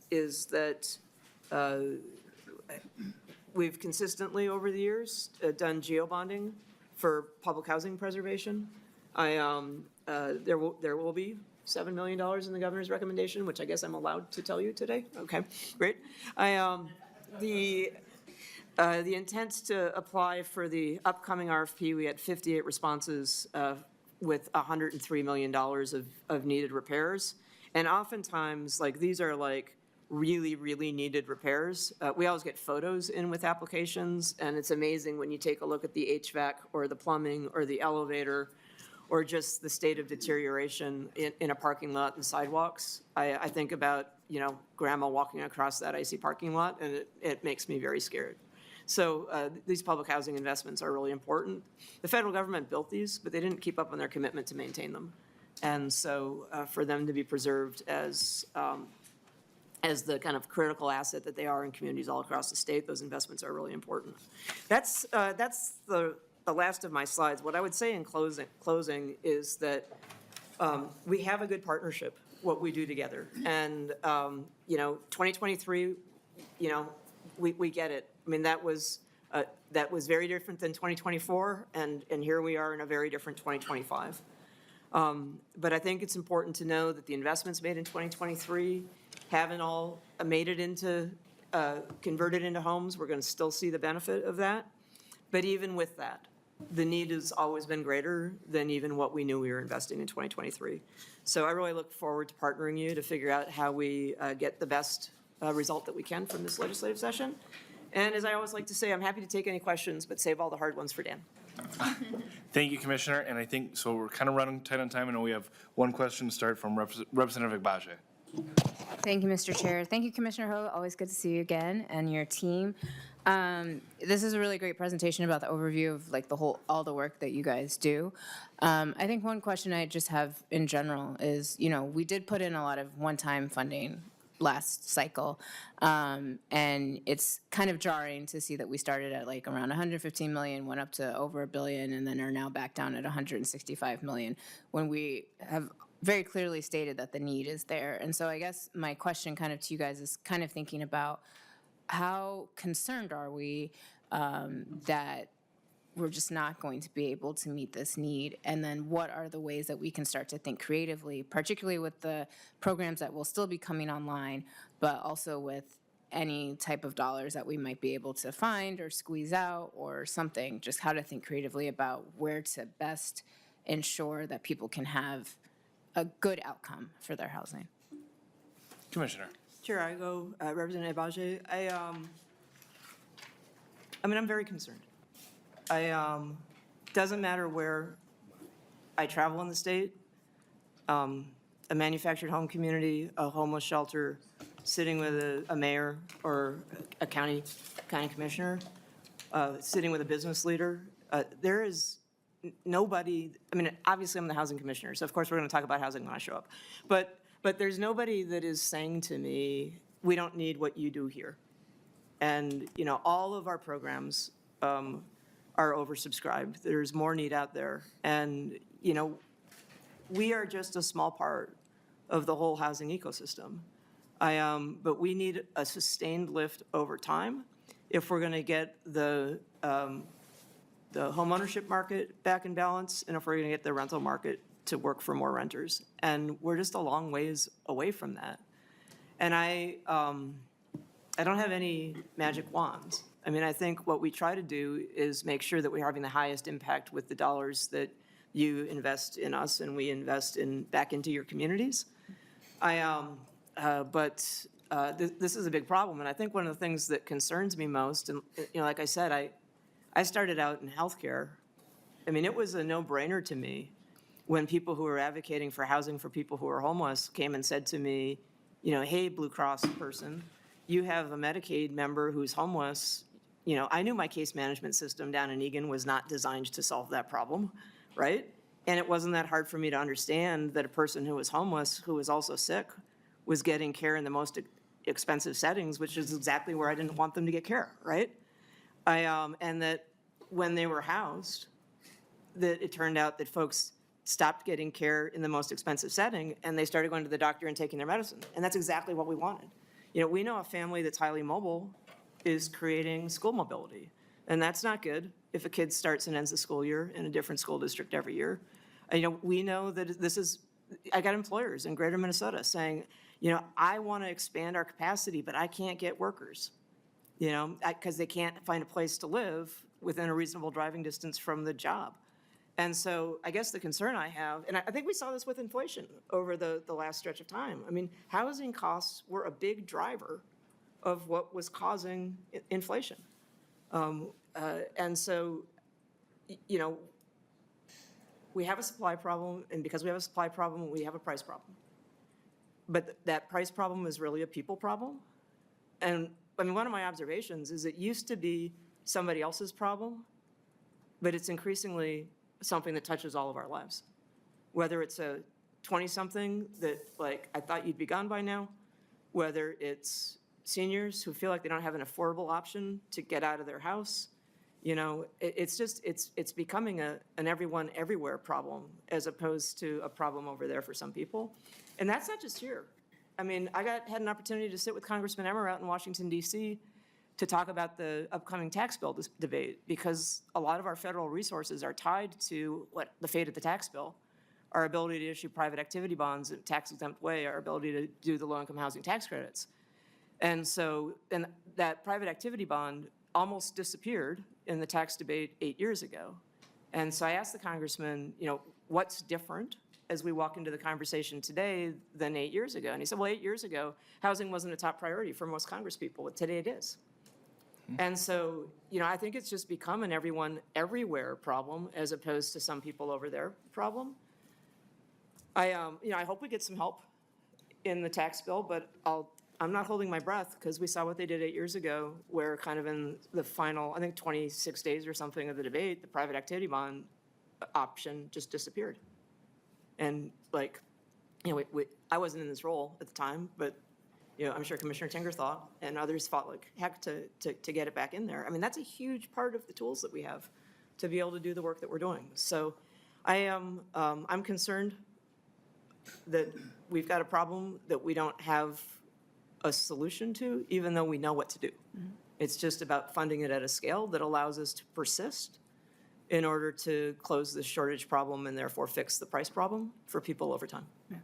is that we've consistently over the years done geo-bonding for public housing preservation. There will be $7 million in the governor's recommendation, which I guess I'm allowed to tell you today. Okay, great. The intent to apply for the upcoming RFP, we had 58 responses with $103 million of needed repairs. And oftentimes, like, these are like really, really needed repairs. We always get photos in with applications, and it's amazing when you take a look at the HVAC or the plumbing or the elevator or just the state of deterioration in a parking lot and sidewalks. I think about, you know, grandma walking across that icy parking lot, and it makes me very scared. So these public housing investments are really important. The federal government built these, but they didn't keep up on their commitment to maintain them. And so for them to be preserved as the kind of critical asset that they are in communities all across the state, those investments are really important. That's the last of my slides. What I would say in closing is that we have a good partnership, what we do together. And, you know, 2023, you know, we get it. I mean, that was very different than 2024, and here we are in a very different 2025. But I think it's important to know that the investments made in 2023 haven't all made it into, converted into homes. We're going to still see the benefit of that. But even with that, the need has always been greater than even what we knew we were investing in 2023. So I really look forward to partnering you to figure out how we get the best result that we can from this legislative session. And as I always like to say, I'm happy to take any questions, but save all the hard ones for Dan. Thank you, Commissioner. And I think, so we're kind of running tight on time. I know we have one question to start from Representative Agbaje. Thank you, Mr. Chair. Thank you, Commissioner Ho. Always good to see you again and your team. This is a really great presentation about the overview of like all the work that you guys do. I think one question I just have in general is, you know, we did put in a lot of one-time funding last cycle. And it's kind of jarring to see that we started at like around 115 million, went up to over $1 billion, and then are now back down at 165 million when we have very clearly stated that the need is there. And so I guess my question kind of to you guys is kind of thinking about how concerned are we that we're just not going to be able to meet this need? And then what are the ways that we can start to think creatively, particularly with the programs that will still be coming online, but also with any type of dollars that we might be able to find or squeeze out or something, just how to think creatively about where to best ensure that people can have a good outcome for their housing. Commissioner. Chair, I go, Representative Agbaje. I mean, I'm very concerned. Doesn't matter where I travel in the state, a manufactured home community, a homeless shelter, sitting with a mayor or a county commissioner, sitting with a business leader. There is nobody, I mean, obviously I'm the housing commissioner, so of course we're going to talk about housing when I show up. But there's nobody that is saying to me, we don't need what you do here. And, you know, all of our programs are oversubscribed. There's more need out there. And, you know, we are just a small part of the whole housing ecosystem. But we need a sustained lift over time if we're going to get the homeownership market back in balance and if we're going to get the rental market to work for more renters. And we're just a long ways away from that. And I don't have any magic wands. I mean, I think what we try to do is make sure that we're having the highest impact with the dollars that you invest in us and we invest back into your communities. But this is a big problem. And I think one of the things that concerns me most, and you know, like I said, I started out in healthcare. I mean, it was a no-brainer to me when people who were advocating for housing for people who are homeless came and said to me, you know, hey, Blue Cross person, you have a Medicaid member who's homeless. You know, I knew my case management system down in Eagan was not designed to solve that problem, right? And it wasn't that hard for me to understand that a person who was homeless, who was also sick, was getting care in the most expensive settings, which is exactly where I didn't want them to get care, right? And that when they were housed, that it turned out that folks stopped getting care in the most expensive setting, and they started going to the doctor and taking their medicine. And that's exactly what we wanted. You know, we know a family that's highly mobile is creating school mobility, and that's not good if a kid starts and ends the school year in a different school district every year. You know, we know that this is, I got employers in greater Minnesota saying, you know, I want to expand our capacity, but I can't get workers, you know, because they can't find a place to live within a reasonable driving distance from the job. And so I guess the concern I have, and I think we saw this with inflation over the last stretch of time. I mean, housing costs were a big driver of what was causing inflation. And so, you know, we have a supply problem, and because we have a supply problem, we have a price problem. But that price problem is really a people problem. And I mean, one of my observations is it used to be somebody else's problem, but it's increasingly something that touches all of our lives. Whether it's a 20-something that, like, I thought you'd be gone by now, whether it's seniors who feel like they don't have an affordable option to get out of their house. You know, it's just, it's becoming an everyone, everywhere problem as opposed to a problem over there for some people. And that's not just here. I mean, I had an opportunity to sit with Congressman Emmer out in Washington, D.C. to talk about the upcoming tax bill debate, because a lot of our federal resources are tied to what the fate of the tax bill, our ability to issue private activity bonds in a tax-exempt way, our ability to do the low-income housing tax credits. And so, and that private activity bond almost disappeared in the tax debate 8 years ago. And so I asked the congressman, you know, what's different as we walk into the conversation today than 8 years ago? And he said, well, 8 years ago, housing wasn't a top priority for most congresspeople, but today it is. And so, you know, I think it's just become an everyone, everywhere problem as opposed to some people over there problem. You know, I hope we get some help in the tax bill, but I'm not holding my breath because we saw what they did 8 years ago, where kind of in the final, I think 26 days or something of the debate, the private activity bond option just disappeared. And like, you know, I wasn't in this role at the time, but you know, I'm sure Commissioner Tinger thought, and others fought like heck to get it back in there. I mean, that's a huge part of the tools that we have to be able to do the work that we're doing. So I'm concerned that we've got a problem that we don't have a solution to, even though we know what to do. Mm-hmm. It's just about funding it at a scale that allows us to persist in order to close the shortage problem and therefore fix the price problem for people over time. Yeah.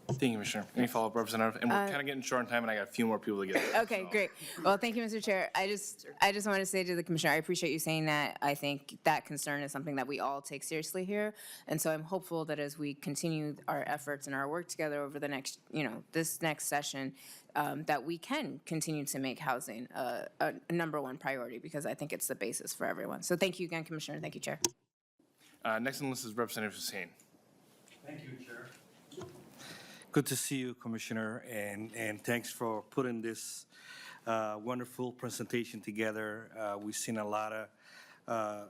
Thank you, Commissioner. Any follow-up, Representative? And we're kind of getting short on time, and I got a few more people to get to. Okay, great. Well, thank you, Mr. Chair. I just want to say to the Commissioner, I appreciate you saying that. I think that concern is something that we all take seriously here. And so I'm hopeful that as we continue our efforts and our work together over the next, you know, this next session, that we can continue to make housing a number one priority, because I think it's the basis for everyone. So thank you again, Commissioner. Thank you, Chair. Next on the list is Representative Hussain. Thank you, Chair. Good to see you, Commissioner, and thanks for putting this wonderful presentation together. We've seen a lot of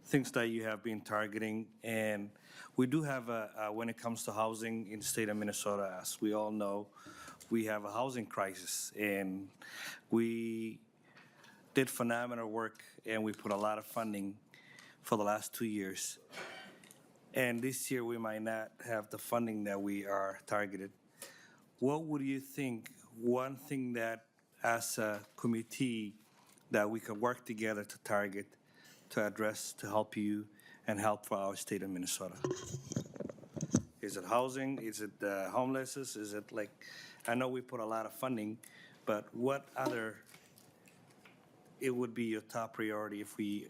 things that you have been targeting, and we do have, when it comes to housing in the state of Minnesota, as we all know, we have a housing crisis, and we did phenomenal work, and we put a lot of funding for the last 2 years. And this year, we might not have the funding that we are targeted. What would you think, one thing that, as a committee, that we could work together to target, to address, to help you, and help for our state of Minnesota? Is it housing? Is it homelessness? Is it like, I know we put a lot of funding, but what other, it would be your top priority if we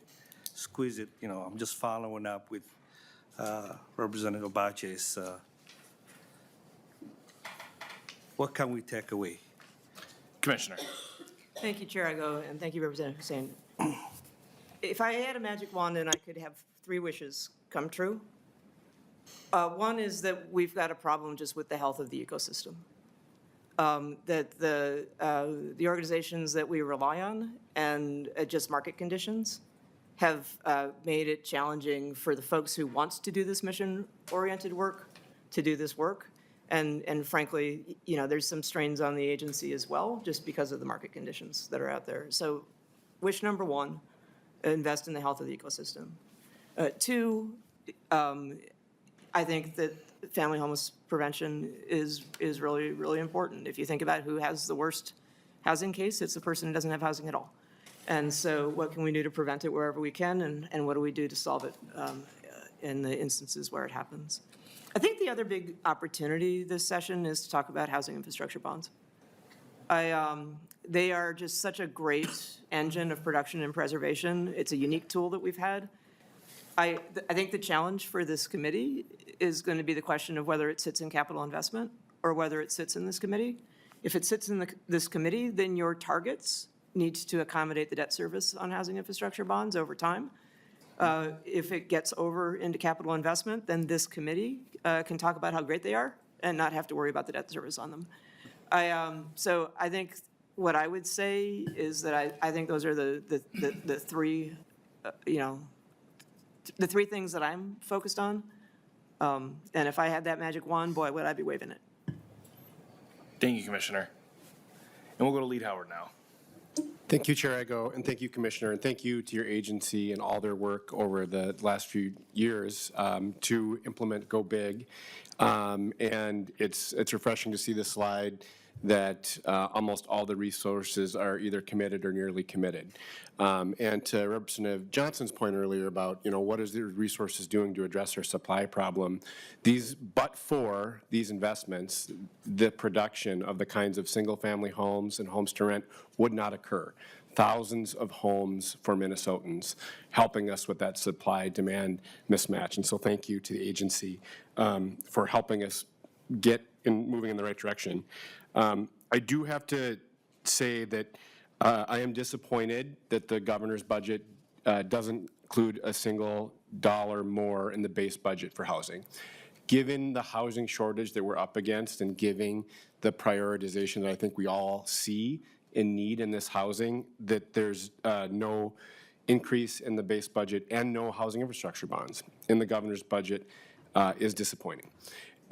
squeeze it? You know, I'm just following up with Representative Bache's, what can we take away? Commissioner. Thank you, Chair Igo, and thank you, Representative Hussain. If I had a magic wand and I could have 3 wishes come true, one is that we've got a problem just with the health of the ecosystem. That the organizations that we rely on and just market conditions have made it challenging for the folks who want to do this mission-oriented work to do this work. And frankly, you know, there's some strains on the agency as well, just because of the market conditions that are out there. So wish number 1, invest in the health of the ecosystem. 2, I think that family homeless prevention is really, really important. If you think about who has the worst housing case, it's the person who doesn't have housing at all. And so what can we do to prevent it wherever we can, and what do we do to solve it in the instances where it happens? I think the other big opportunity this session is to talk about housing infrastructure bonds. They are just such a great engine of production and preservation. It's a unique tool that we've had. I think the challenge for this committee is going to be the question of whether it sits in capital investment or whether it sits in this committee. If it sits in this committee, then your targets need to accommodate the debt service on housing infrastructure bonds over time. If it gets over into capital investment, then this committee can talk about how great they are and not have to worry about the debt service on them. So I think what I would say is that I think those are the three, the three things that I'm focused on. And if I had that magic wand, boy, would I be waving it. Thank you, Commissioner. And we'll go to Lead Howard now. Thank you, Chair Ego, and thank you, Commissioner, and thank you to your agency and all their work over the last few years to implement Go Big. And it's refreshing to see the slide that almost all the resources are either committed or nearly committed. And to Representative Johnson's point earlier about, what is the resources doing to address our supply problem, but for these investments, the production of the kinds of single-family homes and homes to rent would not occur. Thousands of homes for Minnesotans, helping us with that supply-demand mismatch. And so thank you to the agency for helping us moving in the right direction. I do have to say that I am disappointed that the governor's budget doesn't include a single dollar more in the base budget for housing. Given the housing shortage that we're up against and giving the prioritization that I think we all see in need in this housing, that there's no increase in the base budget and no housing infrastructure bonds in the governor's budget is disappointing.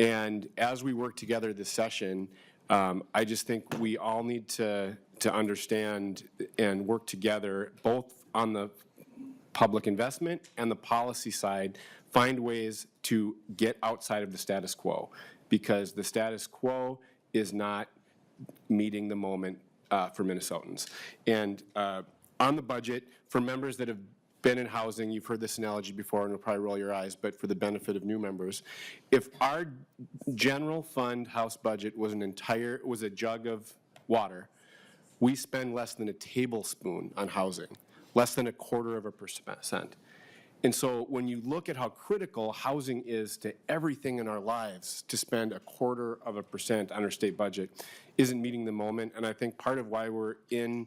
And as we work together this session, I just think we all need to understand and work together, both on the public investment and the policy side, find ways to get outside of the status quo, because the status quo is not meeting the moment for Minnesotans. And on the budget, for members that have been in housing, you've heard this analogy before and you'll probably roll your eyes, but for the benefit of new members, if our general fund house budget was a jug of water, we spend less than a tablespoon on housing, less than 0.25%. And so when you look at how critical housing is to everything in our lives, to spend 0.25% on our state budget isn't meeting the moment. And I think part of why we're in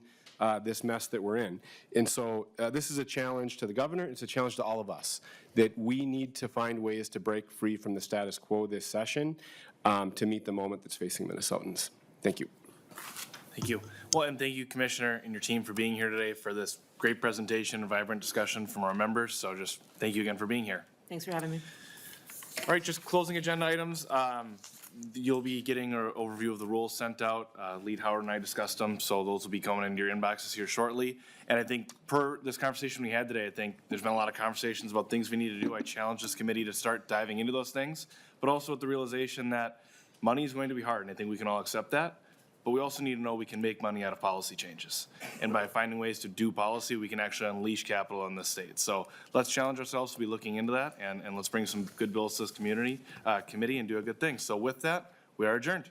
this mess that we're in. And so this is a challenge to the governor. It's a challenge to all of us, that we need to find ways to break free from the status quo this session to meet the moment that's facing Minnesotans. Thank you. Thank you. Well, and thank you, Commissioner, and your team for being here today for this great presentation and vibrant discussion from our members. So just thank you again for being here. Thanks for having me. All right, just closing agenda items. You'll be getting an overview of the rules sent out. Lead Howard and I discussed them, so those will be coming into your inboxes here shortly. And I think per this conversation we had today, I think there's been a lot of conversations about things we need to do. I challenge this committee to start diving into those things, but also with the realization that money is going to be hard, and I think we can all accept that. But we also need to know we can make money out of policy changes. And by finding ways to do policy, we can actually unleash capital in this state. So let's challenge ourselves to be looking into that, and let's bring some good bills to this committee and do a good thing. So with that, we are adjourned.